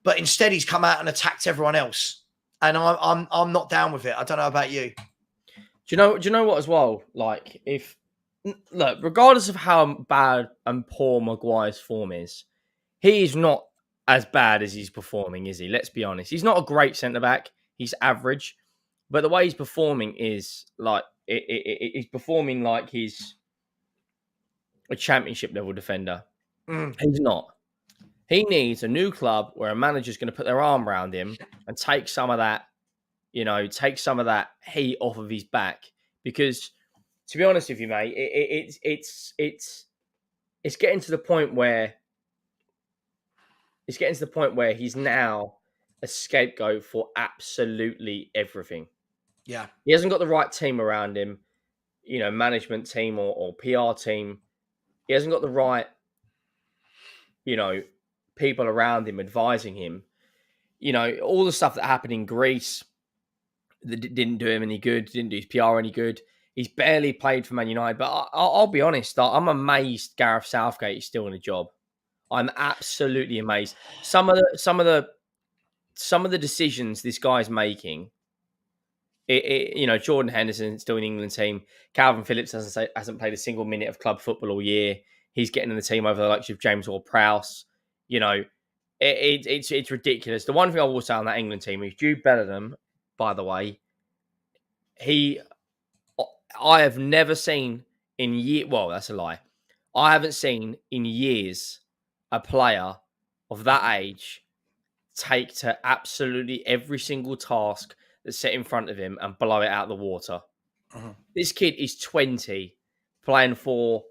But instead, he's come out and attacked everyone else. And I'm not down with it. I don't know about you. Do you know what as well? Like, look, regardless of how bad and poor Maguire's form is, he's not as bad as he's performing, is he? Let's be honest. He's not a great centre-back. He's average. But the way he's performing is like, he's performing like he's a championship-level defender. He's not. He needs a new club where a manager's going to put their arm around him and take some of that, heat off of his back. Because, to be honest with you, mate, it's getting to the point where he's now a scapegoat for absolutely everything. Yeah, he hasn't got the right team around him, management team or PR team. He hasn't got the right, people around him advising him. All the stuff that happened in Greece that didn't do him any good, didn't do his PR any good. He's barely played for Man United. But I'll be honest, I'm amazed Gareth Southgate is still in a job. I'm absolutely amazed. Some of the decisions this guy's making. Jordan Henderson's still in the England team. Calvin Phillips hasn't played a single minute of club football all year. He's getting in the team over the likes of James Ward-Prowse. It's ridiculous. The one thing I will say on that England team is Jude Bellingham, by the way, I have never seen in years. Well, that's a lie. I haven't seen in years a player of that age take to absolutely every single task that's set in front of him and blow it out of the water. This kid is 20, playing for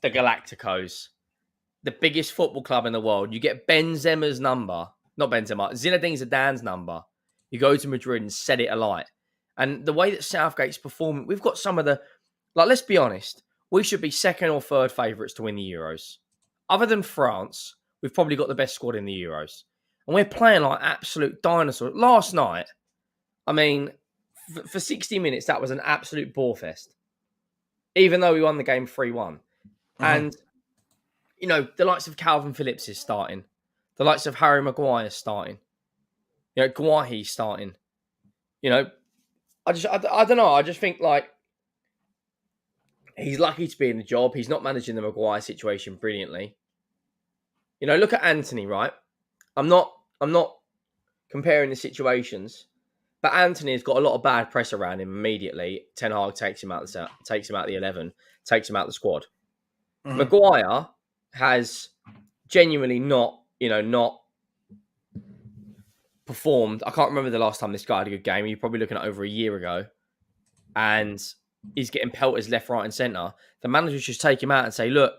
the Galacticos, the biggest football club in the world. You get Zinedine Zidane's number. You go to Madrid and set it alight. And the way that Southgate's performing, we've got some of the... let's be honest. We should be second or third favourites to win the Euros. Other than France, we've probably got the best squad in the Euros. And we're playing like absolute dinosaurs. Last night, I mean, for 60 minutes, that was an absolute bore fest. Even though we won the game 3-1. And, the likes of Calvin Phillips is starting. The likes of Harry Maguire is starting. Guahi's starting. I don't know. I just think, he's lucky to be in the job. He's not managing the Maguire situation brilliantly. Look at Anthony, right? I'm not comparing the situations, But Anthony's got a lot of bad press around him immediately. Ten Hag takes him out the 11, takes him out the squad. Mhm. Maguire has genuinely not performed. I can't remember the last time this guy had a good game. You're probably looking at over a year ago. And he's getting pelters left, right, and centre. The manager should take him out and say, look,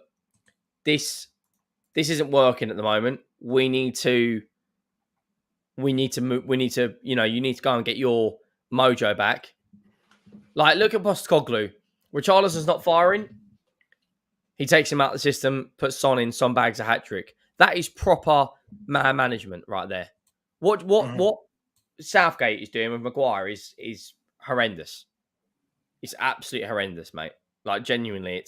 this isn't working at the moment. You need to go and get your mojo back. Like, look at Postecoglou. Richarlison's not firing. He takes him out of the system, puts Son in, Son bags a hat-trick. That is proper man management right there. What Southgate is doing with Maguire is horrendous. It's absolutely horrendous, mate. Like, genuinely,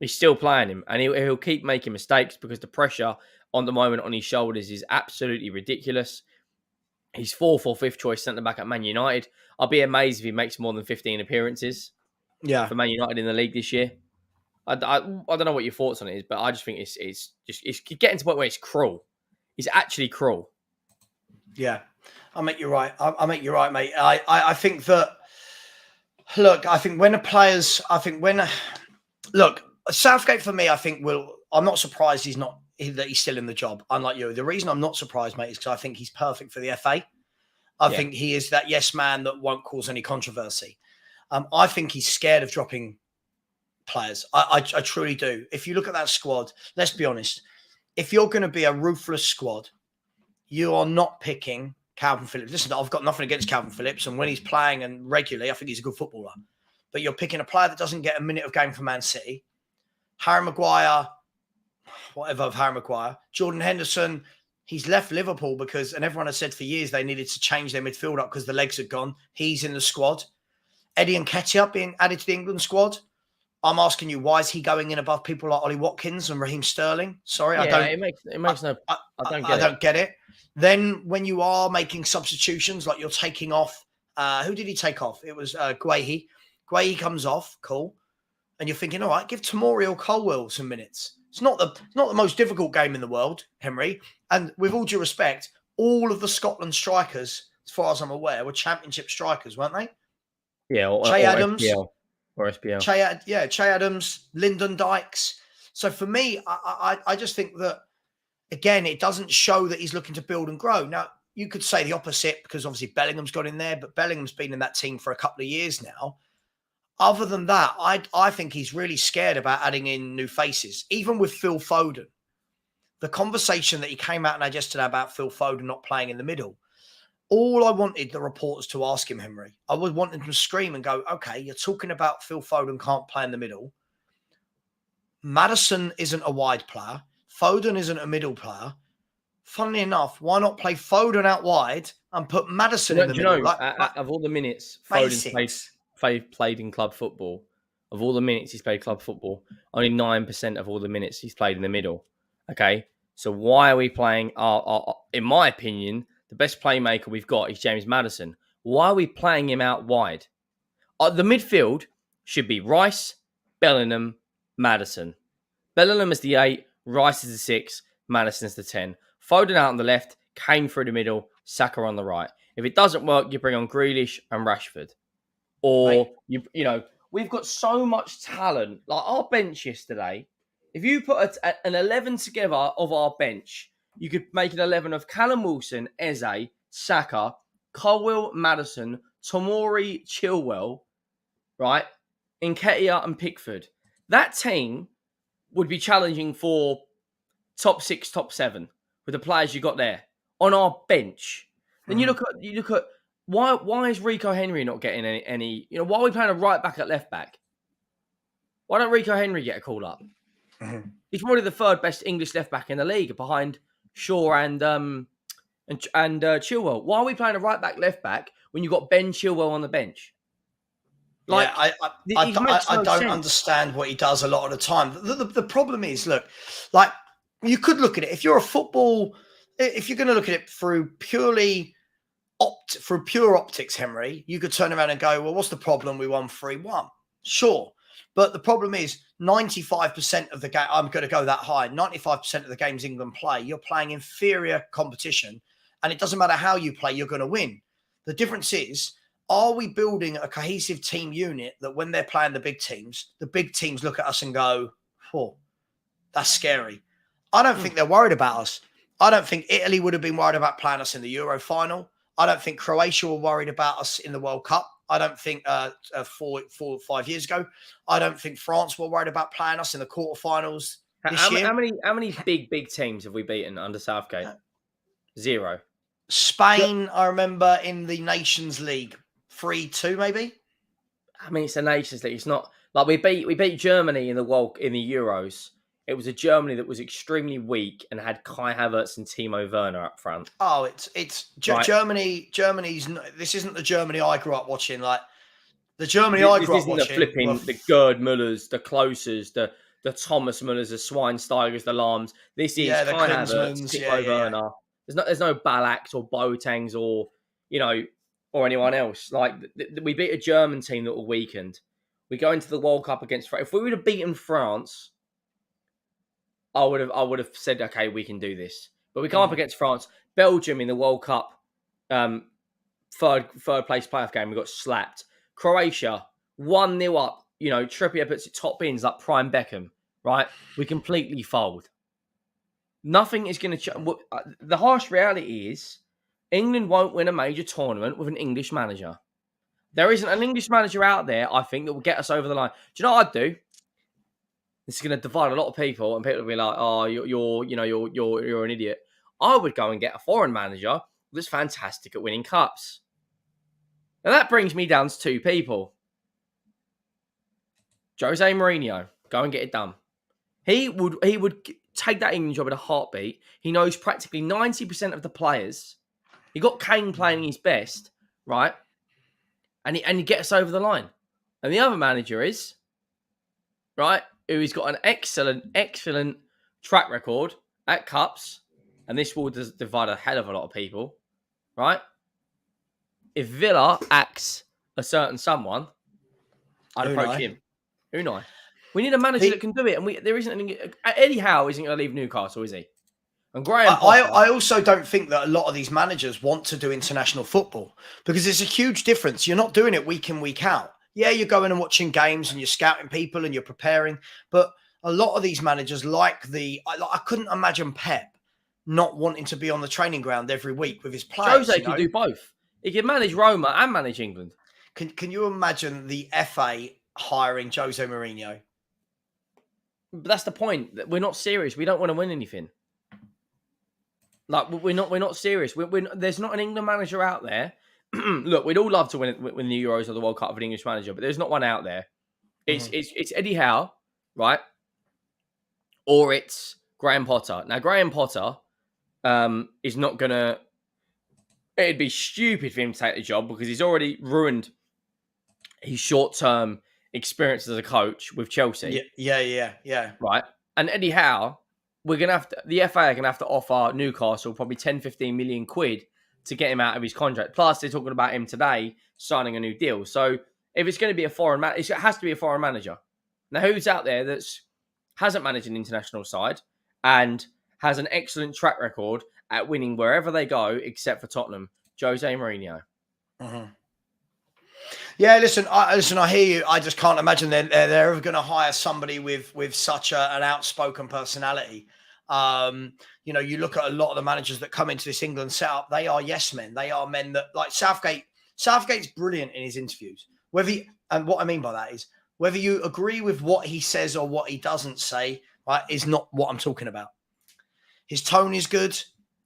he's still playing him, and he'll keep making mistakes because the pressure on the moment on his shoulders is absolutely ridiculous. He's fourth or fifth choice centre back at Man United. I'll be amazed if he makes more than 15 appearances. For Man United in the league this year. I don't know what your thoughts on it is, but I just think it's getting to the point where it's cruel. It's actually cruel. Yeah, I make you right. I make you right, mate. I think that. Look, I think when the players, Southgate for me, I think I'm not surprised that he's still in the job. Unlike you, the reason I'm not surprised, mate, is because I think he's perfect for the FA. I think he is that yes man that won't cause any controversy. I think he's scared of dropping players. I truly do. If you look at that squad, let's be honest. If you're going to be a ruthless squad, you are not picking Calvin Phillips. Listen, I've got nothing against Calvin Phillips, and when he's playing and regularly, I think he's a good footballer. But you're picking a player that doesn't get a minute of game for Man City. Harry Maguire, whatever of Harry Maguire. Jordan Henderson, he's left Liverpool because, and everyone has said for years they needed to change their midfield up because the legs had gone. He's in the squad. Eddie Nketiah being added to the England squad. I'm asking you, why is he going in above people like Ollie Watkins and Raheem Sterling? Sorry, I don't. It makes no. I don't get it. Then when you are making substitutions, like you're taking off, who did he take off? It was Guehi. Guehi comes off, cool, and you're thinking, all right, give Tomori or Colwell some minutes. It's not the most difficult game in the world, Henry. And with all due respect, all of the Scotland strikers, as far as I'm aware, were Championship strikers, weren't they? Yeah, or Adams. SPL. Or SPL. Che Adams, Lyndon Dykes. So for me, I just think that, again, it doesn't show that he's looking to build and grow. Now, you could say the opposite because obviously Bellingham's got in there, but Bellingham's been in that team for a couple of years now. Other than that, I think he's really scared about adding in new faces, even with Phil Foden. The conversation that he came out and had yesterday about Phil Foden not playing in the middle, all I wanted the reporters to ask him, Henry, I would want them to scream and go, okay, you're talking about Phil Foden can't play in the middle. Maddison isn't a wide player. Foden isn't a middle player. Funnily enough, why not play Foden out wide and put Maddison in the middle? Of all the minutes Foden's played in club football, of all the minutes he's played club football, only 9% of all the minutes he's played in the middle. Okay, so why are we playing in my opinion, the best playmaker we've got is James Maddison. Why are we playing him out wide? The midfield should be Rice, Bellingham, Maddison. Bellingham is the 8, Rice is the 6, Maddison is the 10. Foden out on the left, Kane through the middle, Saka on the right. If it doesn't work, you bring on Grealish and Rashford. Or, we've got so much talent. Like our bench yesterday, if you put an 11 together of our bench, you could make an 11 of Callum Wilson, Eze, Saka, Colwell, Maddison, Tomori, Chilwell, right? Nketiah and Pickford. That team would be challenging for top 6, top 7 with the players you got there on our bench. Then you look at why is Rico Henry not getting any? Why are we playing a right back at left back? Why don't Rico Henry get a call up? He's probably the third best English left back in the league behind Shaw and Chilwell. Why are we playing a right back, left back when you've got Ben Chilwell on the bench? Like, yeah, I don't understand what he does a lot of the time. The problem is, look, like you could look at it if you're going to look at it through pure optics, Henry, you could turn around and go, well, what's the problem? We won 3-1. Sure. But the problem is 95% of the game, I'm going to go that high, 95% of the games England play, you're playing inferior competition. And it doesn't matter how you play, you're going to win. The difference is, are we building a cohesive team unit that when they're playing the big teams look at us and go, oh, that's scary. I don't think they're worried about us. I don't think Italy would have been worried about playing us in the Euro final. I don't think Croatia were worried about us in the World Cup. I don't think 4 or 5 years ago. I don't think France were worried about playing us in the quarterfinals this year. How many big teams have we beaten under Southgate? 0. Spain, I remember in the Nations League, 3-2 maybe. I mean, it's a Nations League. It's not like we beat Germany in the Euros. It was a Germany that was extremely weak and had Kai Havertz and Timo Werner up front. Oh, it's right. Germany. This isn't the Germany I grew up watching. Like the Germany I grew up watching. The Gerd Müllers, the Kloses, the Thomas Müllers, the Schweinsteigers, the Lams. This is Kai Havertz, Timo Werner. There's no Balaks or Boatengs or or anyone else. Like we beat a German team that were weakened. We go into the World Cup against France. If we would have beaten France, I would have said, okay, we can do this. But we come up against France, Belgium in the World Cup, third place playoff game. We got slapped. Croatia 1-0 up. Trippier puts it top bins like prime Beckham. Right, we completely fold. Nothing is going to change. The harsh reality is, England won't win a major tournament with an English manager. There isn't an English manager out there, I think, that will get us over the line. Do you know what I'd do? This is going to divide a lot of people, and people will be like, "Oh, you're an idiot." I would go and get a foreign manager that's fantastic at winning cups. Now that brings me down to 2 people. Jose Mourinho, go and get it done. He would take that England job in a heartbeat. He knows practically 90% of the players. He got Kane playing his best, right? And he gets us over the line. And the other manager is, right, who's got an excellent track record at cups, and this will divide a hell of a lot of people, right? If Villa acts a certain someone, I'd approach him. Unai. We need a manager that can do it, and there isn't. Eddie Howe isn't going to leave Newcastle, is he? And Graham I also don't think that a lot of these managers want to do international football because it's a huge difference. You're not doing it week in, week out. Yeah, you're going and watching games and you're scouting people and you're preparing. But a lot of these managers I couldn't imagine Pep not wanting to be on the training ground every week with his players. Jose can do both. He can manage Roma and manage England. Can you imagine the FA hiring Jose Mourinho? But that's the point. We're not serious. We don't want to win anything. Like we're not serious. There's not an England manager out there. Look, we'd all love to win the Euros or the World Cup with an English manager, but there's not one out there. It's Eddie Howe, right? Or it's Graham Potter. Now Graham Potter is not gonna. It'd be stupid for him to take the job because he's already ruined his short-term experience as a coach with Chelsea. Yeah. Right. And Eddie Howe, the FA are going to have to offer Newcastle probably 10, 15 million quid to get him out of his contract. Plus, they're talking about him today signing a new deal. So if it's going to be a foreign manager, it has to be a foreign manager. Now, who's out there hasn't managed an international side and has an excellent track record at winning wherever they go, except for Tottenham? Jose Mourinho. Mm-hmm. Yeah, listen, I hear you. I just can't imagine they're ever going to hire somebody with such an outspoken personality. You look at a lot of the managers that come into this England setup, they are yes men. They are men that, like Southgate. Southgate's brilliant in his interviews. And what I mean by that is, whether you agree with what he says or what he doesn't say, right, is not what I'm talking about. His tone is good.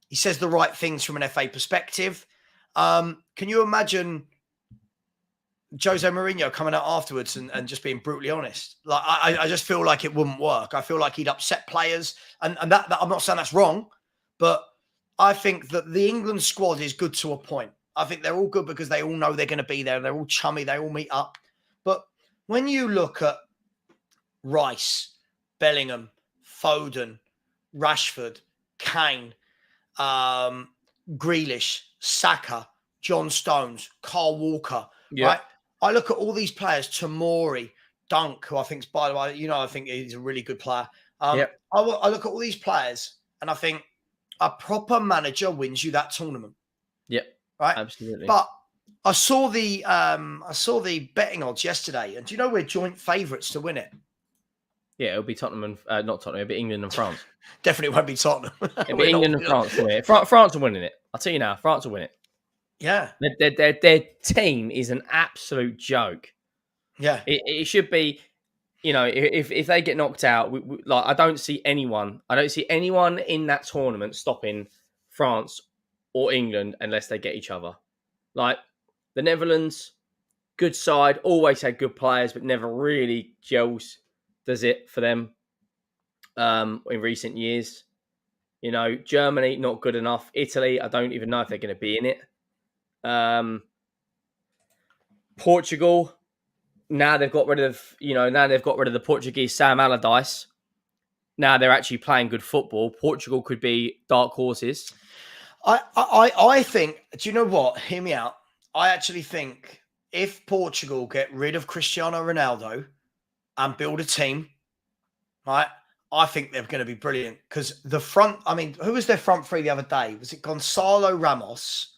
He says the right things from an FA perspective. Can you imagine Jose Mourinho coming out afterwards and just being brutally honest? Like I just feel like it wouldn't work. I feel like he'd upset players, and that I'm not saying that's wrong, but I think that the England squad is good to a point. I think they're all good because they all know they're going to be there. They're all chummy. They all meet up. But when you look at Rice, Bellingham, Foden, Rashford, Kane, Grealish, Saka, John Stones, Carl Walker, right? I look at all these players, Tomori, Dunk, who I think is, by the way, I think he's a really good player. I look at all these players and I think a proper manager wins you that tournament. Yep. Right? Absolutely. But I saw the betting odds yesterday, and do you know we're joint favourites to win it? Yeah, it'll be Tottenham and not Tottenham. It'll be England and France. Definitely won't be Tottenham. It'll be England and France to win it. France are winning it. I'll tell you now, France will win it. Yeah, Their team is an absolute joke. yeah. It should be, if they get knocked out, I don't see anyone in that tournament stopping France or England unless they get each other. Like the Netherlands, good side, always had good players, but never really does it for them in recent years. Germany, not good enough. Italy, I don't even know if they're going to be in it. Portugal, now they've got rid of the Portuguese Sam Allardyce. Now they're actually playing good football. Portugal could be dark horses. I think, do you know what? Hear me out. I actually think if Portugal get rid of Cristiano Ronaldo and build a team, right, I think they're going to be brilliant. Because who was their front three the other day? Was it Gonzalo Ramos?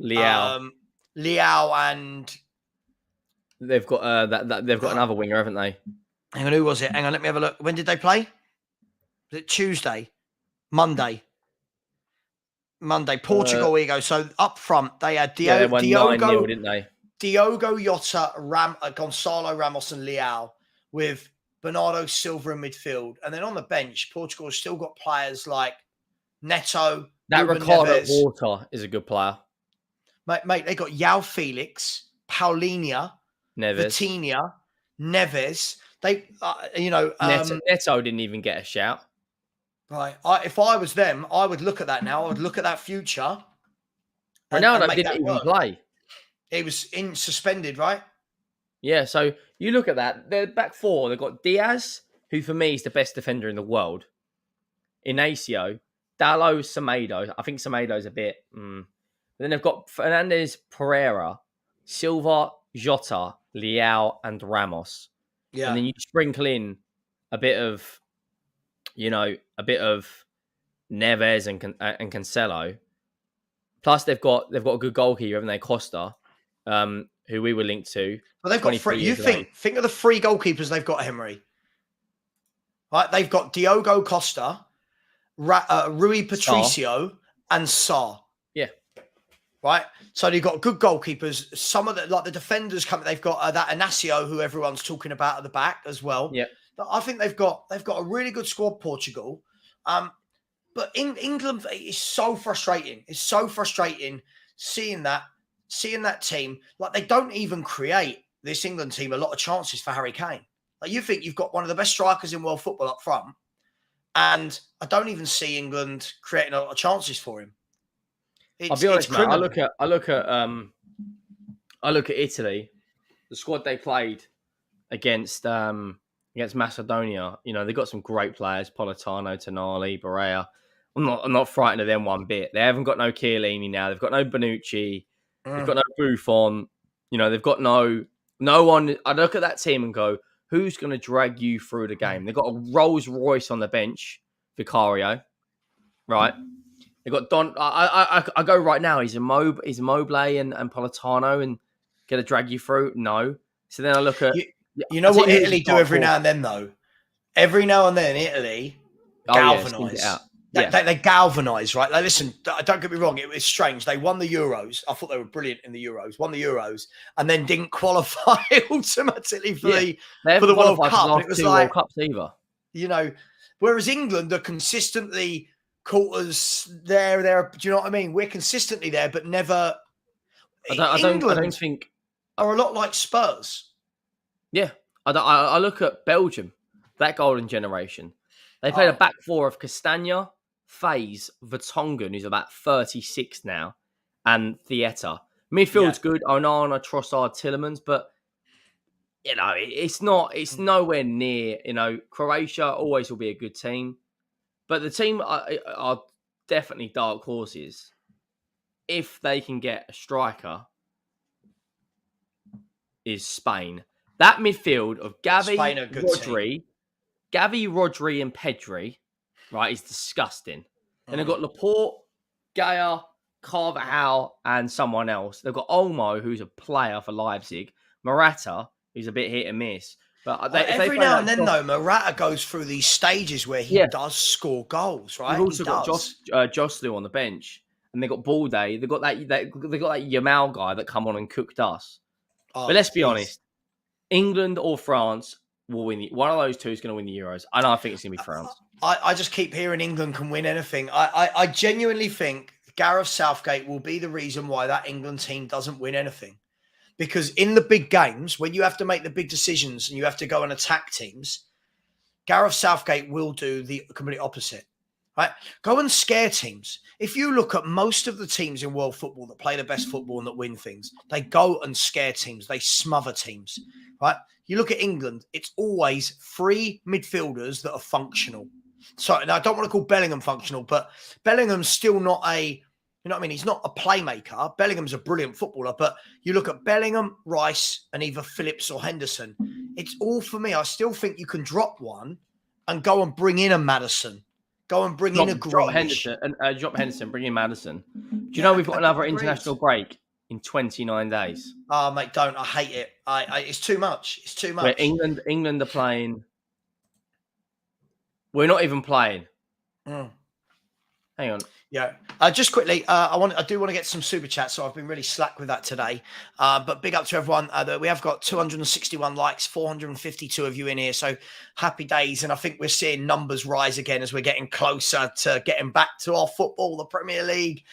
Leao, and they've got they've got another winger, haven't they? Hang on, who was it? Hang on, let me have a look. When did they play? Was it Tuesday? Monday. Portugal, here you go. So up front, they had they won 9-0, didn't they? Diogo Jota, Gonzalo Ramos and Leao with Bernardo Silva in midfield. And then on the bench, Portugal has still got players like Neto. That Ruben Ricardo Neves. Horta is a good player. Mate, they got João Felix, Paulinho, Neves. Vitinha, Neves. Neto didn't even get a shout. Right. If I was them, I would look at that now. I would look at that future. Ronaldo didn't even play. He was suspended, right? Yeah, so you look at that. They're back four. They've got Diaz, who for me is the best defender in the world. Inacio, Dalot, Semedo. I think Semedo's a bit... Then they've got Fernandez, Pereira, Silva, Jota, Leao, and Ramos. Yeah. And then you sprinkle in a bit of Neves and Cancelo. Plus, they've got a good goalkeeper, haven't they? Costa, who we were linked to. Well, they've got three. You think of the three goalkeepers they've got, Henry. Right, they've got Diogo Costa, Rui Patricio, and Sarr. Yeah. Right, so they've got good goalkeepers. Some of the defenders coming. They've got that Inacio, who everyone's talking about at the back as well. Yeah. I think they've got a really good squad, Portugal. But in England, it's so frustrating. It's so frustrating seeing that team. Like, they don't even create, this England team, a lot of chances for Harry Kane. Like, you think you've got one of the best strikers in world football up front, and I don't even see England creating a lot of chances for him. I'll be honest, man. I look at Italy, the squad they played against Macedonia. They've got some great players: Politano, Tonali, Barea. I'm not frightened of them one bit. They haven't got no Chiellini now. They've got no Bonucci. They've got no Buffon. They've got no one. I look at that team and go, who's going to drag you through the game? They've got a Rolls Royce on the bench, Vicario, right? They've got Don. I go right now. He's Immobile and Politano, and going to drag you through? No. So then I look at. You know what Italy do every now and then, though? Every now and then, Italy galvanise. They galvanise, right? Like, listen, don't get me wrong. It was strange. They won the Euros. I thought they were brilliant in the Euros. Won the Euros, and then didn't qualify automatically for the World Cup. It was like World Cups either. Whereas England are consistently quarters there. Do you know what I mean? We're consistently there, but never. I don't think are a lot like Spurs. Yeah, I look at Belgium, that golden generation. They played a back four of Castagna, Faze, Vertonghen, who's about 36 now, and Theater. Midfield's good. Onana, Trossard, Tillemans, but it's nowhere near. Croatia always will be a good team, but the team are definitely dark horses if they can get a striker. Is Spain. That midfield of Gavi, Rodri, and Pedri, right, is disgusting. And they've got Laporte, Gaya, Carvajal and someone else. They've got Olmo, who's a player for Leipzig. Morata, who's a bit hit and miss. But Every now and then, though, Morata goes through these stages where he does score goals, right? They've also got Joslu on the bench, and they got Balde. They got that Yamal guy that come on and cooked us. But let's be honest, England or France will win. One of those two is going to win the Euros, and I think it's going to be France. I just keep hearing England can win anything. I genuinely think Gareth Southgate will be the reason why that England team doesn't win anything. Because in the big games, when you have to make the big decisions and you have to go and attack teams, Gareth Southgate will do the complete opposite. Right? Go and scare teams. If you look at most of the teams in world football that play the best football and that win things, they go and scare teams. They smother teams. Right? You look at England, it's always 3 midfielders that are functional. So, and I don't want to call Bellingham functional, but Bellingham's still not you know what I mean? He's not a playmaker. Bellingham's a brilliant footballer, but you look at Bellingham, Rice, and either Phillips or Henderson. It's all for me. I still think you can drop one and go and bring in a Maddison. Go and bring in a drop Henderson, bring in Madison. Do you know we've got another international break in 29 days? Oh, mate, don't. I hate it. It's too much. It's too much. Where England are playing. We're not even playing. Hang on. Yeah. Just quickly, I do want to get some super chats, so I've been really slack with that today. But big up to everyone. We have got 261 likes, 452 of you in here, so happy days. And I think we're seeing numbers rise again as we're getting closer to getting back to our football, the Premier League.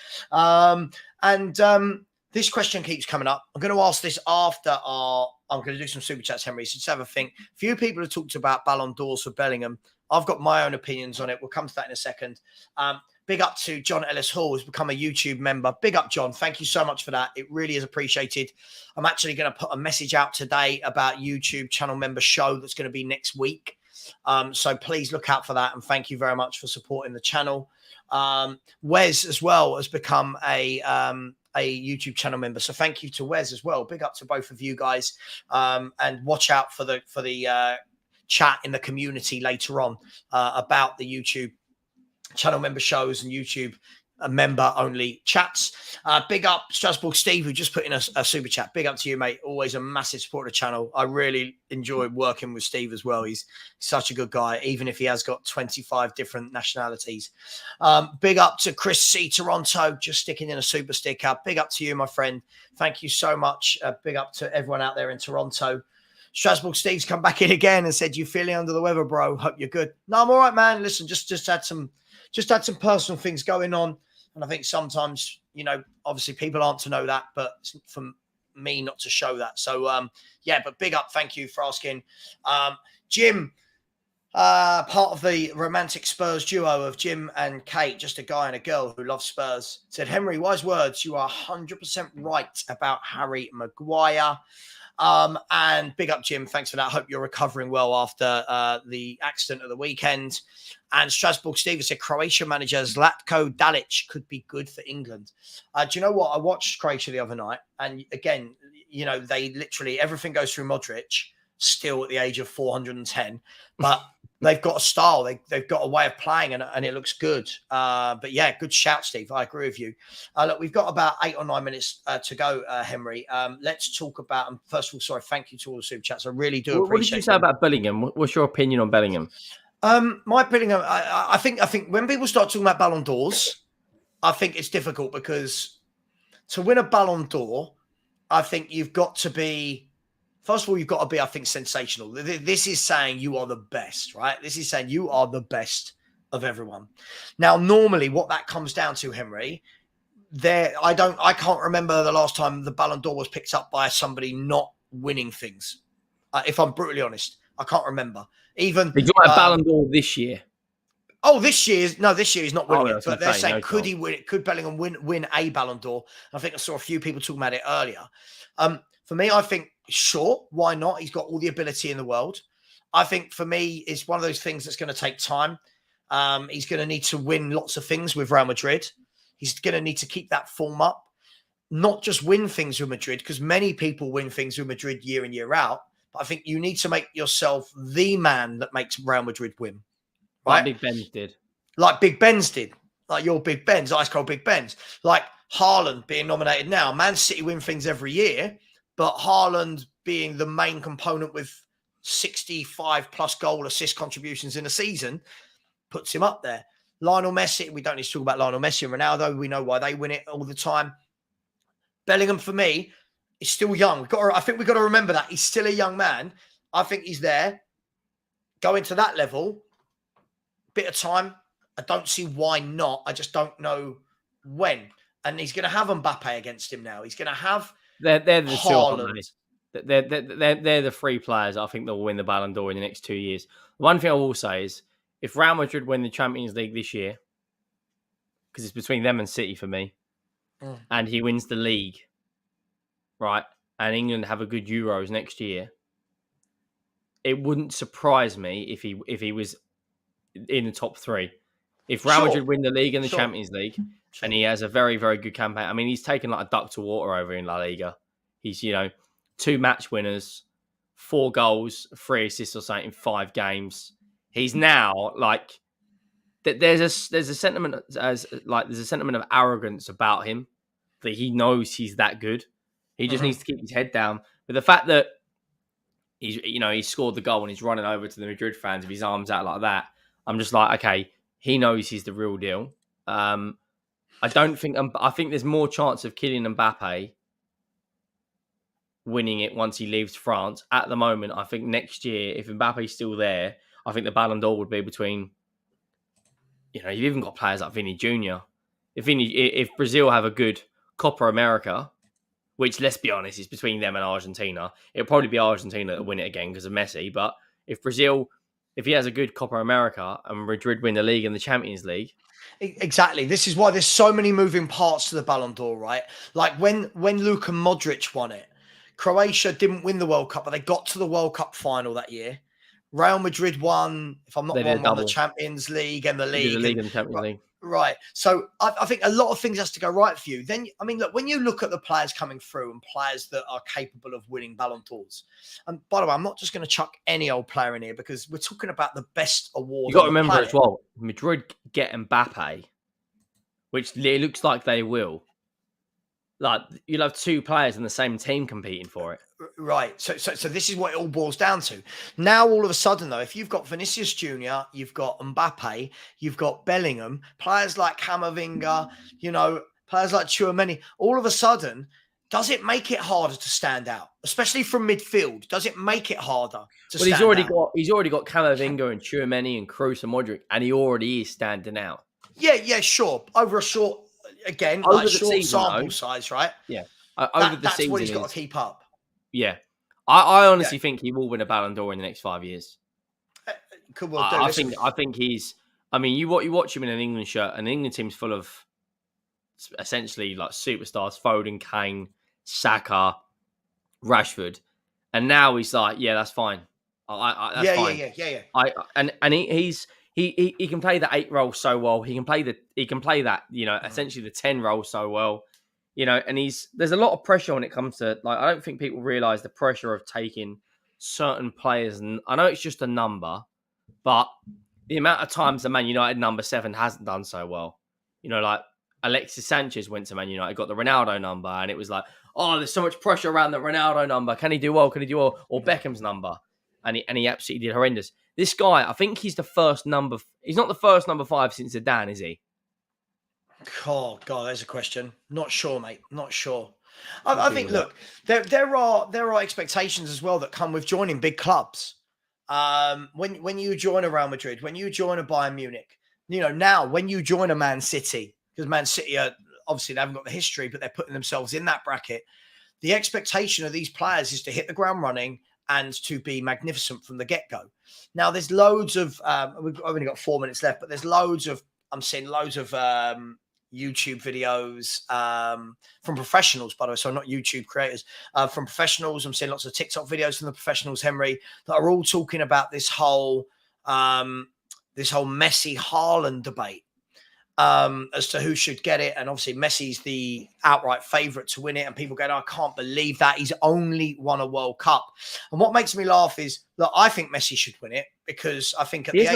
This question keeps coming up. I'm going to ask this after I'm going to do some super chats, Henry. So just have a think. Few people have talked about Ballon d'Ors for Bellingham. I've got my own opinions on it. We'll come to that in a second. Big up to John Ellis Hall, who's become a YouTube member. Big up, John. Thank you so much for that. It really is appreciated. I'm actually going to put a message out today about YouTube channel member show that's going to be next week. So please look out for that. And thank you very much for supporting the channel. Wes as well has become a YouTube channel member. So thank you to Wes as well. Big up to both of you guys. And watch out for the chat in the community later on about the YouTube channel member shows and YouTube member only chats. Big up Strasbourg Steve, who just put in a super chat. Big up to you, mate. Always a massive supporter of the channel. I really enjoy working with Steve as well. He's such a good guy, even if he has got 25 different nationalities. Big up to Chris C. Toronto, just sticking in a super sticker. Big up to you, my friend. Thank you so much. Big up to everyone out there in Toronto. Strasbourg Steve's come back in again and said, "You feeling under the weather, bro? Hope you're good." No, I'm all right, man. Listen, just had some personal things going on. And I think sometimes, obviously people aren't to know that, but it's for me not to show that. So, but big up. Thank you for asking. Jim, part of the romantic Spurs duo of Jim and Kate, just a guy and a girl who love Spurs, said, "Henry, wise words. You are 100% right about Harry Maguire." And big up, Jim. Thanks for that. Hope you're recovering well after the accident of the weekend. And Strasbourg Steve said Croatia manager Zlatko Dalic could be good for England. Do you know what? I watched Croatia the other night. And again, they literally, everything goes through Modric, still at the age of 410. But they've got a style. They've got a way of playing and it looks good. But yeah, good shout, Steve. I agree with you. Look, we've got about 8 or 9 minutes to go, Henry. Let's talk about, first of all, sorry, thank you to all the super chats. I really do appreciate it. What did you say about Bellingham? What's your opinion on Bellingham? My opinion, I think when people start talking about Ballon d'Ors, I think it's difficult because to win a Ballon d'Or, I think you've got to be, first of all, you've got to be, I think, sensational. This is saying you are the best, right? This is saying you are the best of everyone. Now, normally what that comes down to, Henry, I can't remember the last time the Ballon d'Or was picked up by somebody not winning things. If I'm brutally honest, I can't remember. Even they got a Ballon d'Or this year. Oh, this year he's not winning it. But they're saying, could he win it? Could Bellingham win a Ballon d'Or? I think I saw a few people talking about it earlier. For me, I think, sure, why not? He's got all the ability in the world. I think for me, it's one of those things that's going to take time. He's going to need to win lots of things with Real Madrid. He's going to need to keep that form up, not just win things with Madrid, because many people win things with Madrid year in, year out. But I think you need to make yourself the man that makes Real Madrid win. Right? Like Big Ben's did. Like Big Ben's did. Like your Big Ben's, ice cold Big Ben's. Like Haaland being nominated now. Man City win things every year, but Haaland being the main component with 65 plus goal assist contributions in a season puts him up there. Lionel Messi, we don't need to talk about Lionel Messi and Ronaldo. We know why they win it all the time. Bellingham, for me, is still young. I think we've got to remember that. He's still a young man. I think he's there. Going to that level, bit of time. I don't see why not. I just don't know when. And he's going to have Mbappe against him now. He's going to have they're the Haaland. They're the three players I think that will win the Ballon d'Or in the next 2 years. One thing I will say is, if Real Madrid win the Champions League this year, because it's between them and City for me, and he wins the league, right, and England have a good Euros next year, it wouldn't surprise me if he was in the top three. If Real Madrid win the league and the Champions League, and he has a very, very good campaign. I mean, he's taken like a duck to water over in La Liga. He's, 2 match winners, 4 goals, 3 assists or something in 5 games. He's now like there's a sentiment there's a sentiment of arrogance about him that he knows he's that good. He just needs to keep his head down. But the fact that he scored the goal and he's running over to the Madrid fans with his arms out like that, I'm just like, okay, he knows he's the real deal. I think there's more chance of Kylian Mbappe winning it once he leaves France. At the moment, I think next year, if Mbappe's still there, I think the Ballon d'Or would be between, you've even got players like Vinny Jr. If Brazil have a good Copa America, which, let's be honest, is between them and Argentina, it'll probably be Argentina that win it again because of Messi. But if he has a good Copa America and Madrid win the league and the Champions League. Exactly. This is why there's so many moving parts to the Ballon d'Or, right? Like when Luka Modric won it, Croatia didn't win the World Cup, but they got to the World Cup final that year. Real Madrid won, if I'm not wrong, won the Champions League and the league. The league and the Champions League. Right. So I think a lot of things has to go right for you. Then, I mean, look, when you look at the players coming through and players that are capable of winning Ballon d'Ors, and by the way, I'm not just going to chuck any old player in here because we're talking about the best award. You've got to remember as well, Madrid get Mbappe, which it looks like they will. Like, you'll have 2 players in the same team competing for it. Right. So this is what it all boils down to. Now, all of a sudden, though, if you've got Vinicius Jr., you've got Mbappe, you've got Bellingham, players like Camavinga, players like Tchouaméni, all of a sudden, does it make it harder to stand out, especially from midfield? Does it make it harder to stand out? He's already got Camavinga and Tchouaméni and Kroos and Modric, and he already is standing out. Yeah, sure. Over a short, again, over like the short season, sample size, right? Yeah. Over the that's season, what he's got to keep up. Yeah. I honestly think he will win a Ballon d'Or in the next 5 years. Could well do. I think he's. I mean, you watch him in an England shirt, and the England team's full of essentially like superstars: Foden, Kane, Saka, Rashford, and now he's like, yeah, that's fine. That's fine. Yeah. He can play the 8 role so well. He can play that essentially the 10 role so well. And there's a lot of pressure when it comes to, like, I don't think people realize the pressure of taking certain players. And I know it's just a number, but the amount of times the Man United number 7 hasn't done so well, like Alexis Sanchez went to Man United, got the Ronaldo number, and it was like, oh, there's so much pressure around the Ronaldo number. Can he do well? Or Beckham's number. And he absolutely did horrendous. This guy, I think he's the first number. He's not the first number 5 since Zidane, is he? Oh God, there's a question. Not sure, mate. Not sure. I think. Look, there are expectations as well that come with joining big clubs. When you join a Real Madrid, when you join a Bayern Munich, now when you join a Man City, because Man City are obviously they haven't got the history, but they're putting themselves in that bracket. The expectation of these players is to hit the ground running and to be magnificent from the get-go. Now, there's loads of we've only got 4 minutes left, but there's I'm seeing loads of YouTube videos from professionals, by the way, so not YouTube creators, from professionals. I'm seeing lots of TikTok videos from the professionals, Henry, that are all talking about this whole Messi Haaland debate as to who should get it. And obviously Messi's the outright favourite to win it. And people go, I can't believe that. He's only won a World Cup. And what makes me laugh is that I think Messi should win it because I think he's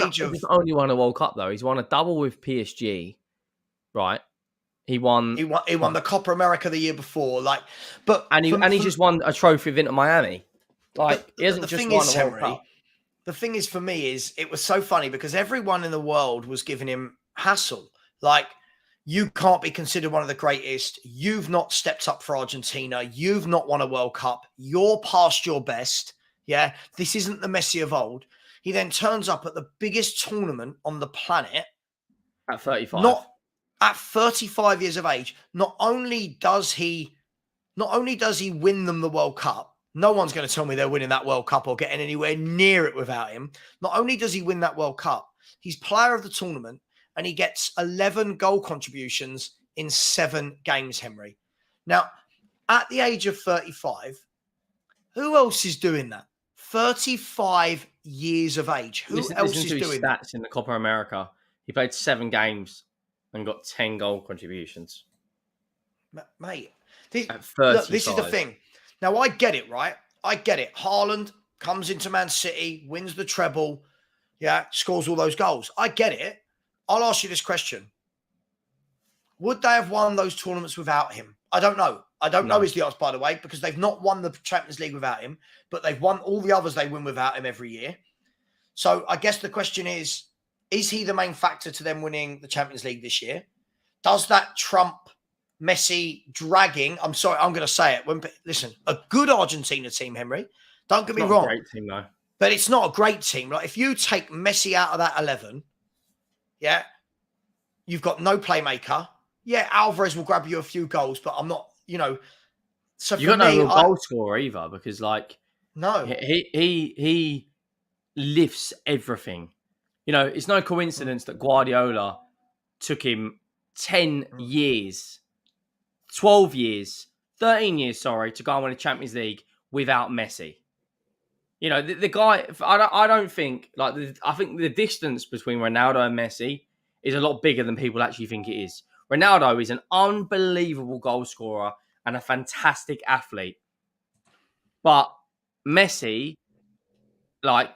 only won a World Cup, though. He's won a double with PSG, right? He won. He won the Copa America the year before. Like, but He just won a trophy with Inter Miami. Like, he hasn't just won a World Cup. The thing is, for me, is it was so funny because everyone in the world was giving him hassle. Like, you can't be considered one of the greatest. You've not stepped up for Argentina. You've not won a World Cup. You're past your best. Yeah, this isn't the Messi of old. He then turns up at the biggest tournament on the planet At 35. Not at 35 years of age. Not only does he win them the World Cup. No one's going to tell me they're winning that World Cup or getting anywhere near it without him. Not only does he win that World Cup, he's player of the tournament and he gets 11 goal contributions in 7 games, Henry. Now, at the age of 35, who else is doing that? 35 years of age. Who else is doing that? Stats in the Copa America. He played 7 games and got 10 goal contributions. Mate, look, this is the thing. Now, I get it, right? I get it. Haaland comes into Man City, wins the treble, scores all those goals. I get it. I'll ask you this question. Would they have won those tournaments without him? I don't know. I don't know is the answer, by the way, because they've not won the Champions League without him, but they've won all the others they win without him every year. So I guess the question is he the main factor to them winning the Champions League this year? Does that trump Messi dragging? I'm sorry, I'm going to say it. Listen, a good Argentina team, Henry. Don't get me wrong. Great team, though. But it's not a great team. Like, if you take Messi out of that 11, you've got no playmaker. Yeah, Alvarez will grab you a few goals, but I'm not, So you got no real goal scorer either, because no, he lifts everything. It's no coincidence that Guardiola took him 10 years, 12 years, 13 years, to go and win a Champions League without Messi. The guy, I don't think, I think the distance between Ronaldo and Messi is a lot bigger than people actually think it is. Ronaldo is an unbelievable goal scorer and a fantastic athlete. But Messi, people,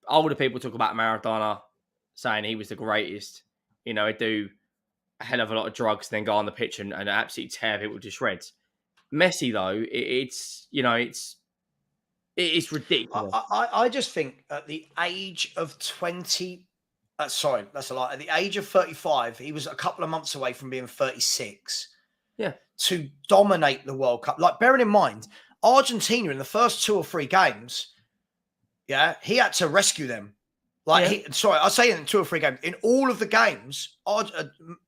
older people talk about Maradona saying he was the greatest. He'd do a hell of a lot of drugs, then go on the pitch and absolutely tear people to shreds. Messi, though, it's ridiculous. I just think at the age of 20, sorry, that's a lie. At the age of 35, he was a couple of months away from being 36. Yeah. To dominate the World Cup. Bearing in mind, Argentina in the first 2 or 3 games, he had to rescue them. I say in 2 or 3 games. In all of the games,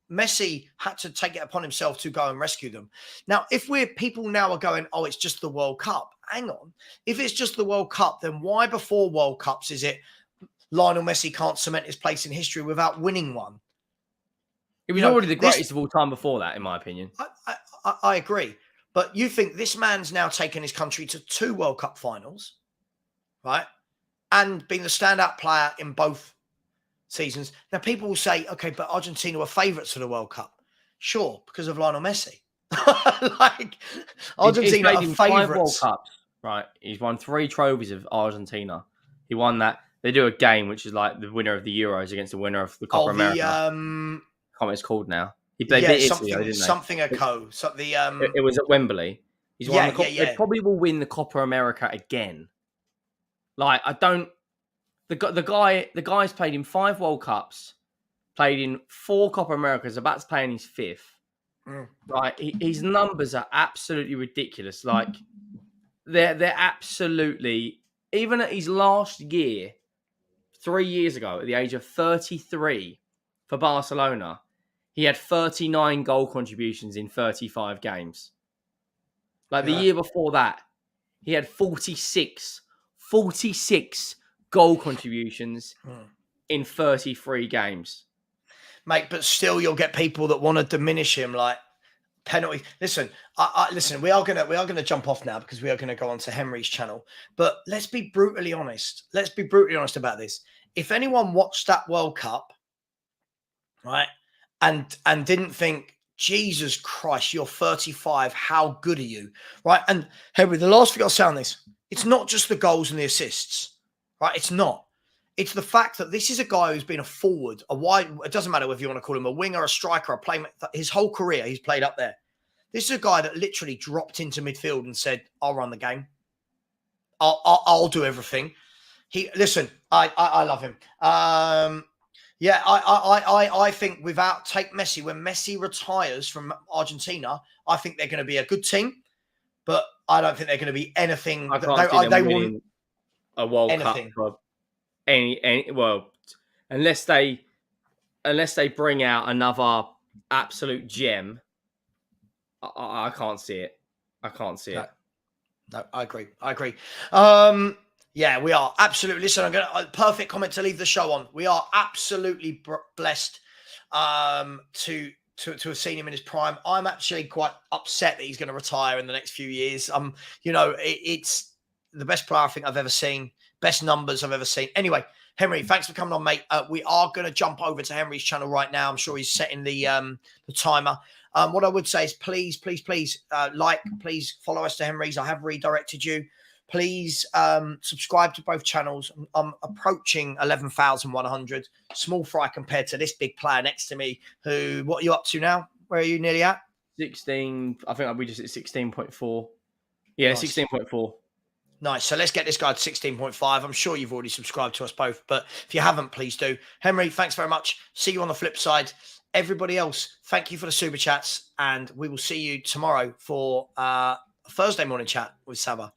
Messi had to take it upon himself to go and rescue them. Now, if people now are going, oh, it's just the World Cup. Hang on. If it's just the World Cup, then why before World Cups is it Lionel Messi can't cement his place in history without winning one? It was already the greatest of all time before that, in my opinion. I agree. But you think this man's now taken his country to 2 World Cup finals, right? And being the standout player in both seasons. Now, people will say, okay, but Argentina were favourites for the World Cup. Sure, because of Lionel Messi. Argentina are favourites. 5 World Cups, right? He's won 3 trophies of Argentina. He won that. They do a game, which is like the winner of the Euros against the winner of the Copa America. I can't remember what it's called now. They beat Italy, didn't they? Something a co. So it was at Wembley. He's won the Copa. They probably will win the Copa America again. The guy's played in 5 World Cups, played in 4 Copa Americas, about to play in his 5th. Right, his numbers are absolutely ridiculous. They're absolutely, even at his last year, 3 years ago, at the age of 33 for Barcelona, he had 39 goal contributions in 35 games. The year before that, he had 46 goal contributions in 33 games. Mate, but still you'll get people that want to diminish him, penalty. Listen, listen, we are gonna jump off now because we are gonna go on to Henry's channel. But let's be brutally honest. Let's be brutally honest about this. If anyone watched that World Cup, right, and didn't think, Jesus Christ, you're 35, how good are you? Right? And Henry, the last thing I'll say on this, it's not just the goals and the assists, right? It's not. It's the fact that this is a guy who's been a forward, a wide. It doesn't matter whether you want to call him a winger, a striker, a playmaker. His whole career, he's played up there. This is a guy that literally dropped into midfield and said, "I'll run the game. I'll do everything." I love him. I think take Messi, when Messi retires from Argentina, I think they're going to be a good team, but I don't think they're going to be anything. I can't see them winning a World anything. Cup for unless they bring out another absolute gem. I can't see it. I can't see it. No, I agree. Yeah, we are absolutely. Listen, I'm going to perfect comment to leave the show on. We are absolutely blessed to have seen him in his prime. I'm actually quite upset that he's going to retire in the next few years. It's the best player I think I've ever seen, best numbers I've ever seen. Anyway, Henry, thanks for coming on, mate. We are going to jump over to Henry's channel right now. I'm sure he's setting the timer. What I would say is please follow us to Henry's. I have redirected you. Please subscribe to both channels. I'm approaching 11,100. Small fry compared to this big player next to me. What are you up to now? Where are you nearly at? 16. I think we just hit 16.4. Yeah, nice. 16.4. Nice. So let's get this guy to 16.5. I'm sure you've already subscribed to us both, but if you haven't, please do. Henry, thanks very much. See you on the flip side. Everybody else, thank you for the super chats, and we will see you tomorrow for a Thursday morning chat with Savva.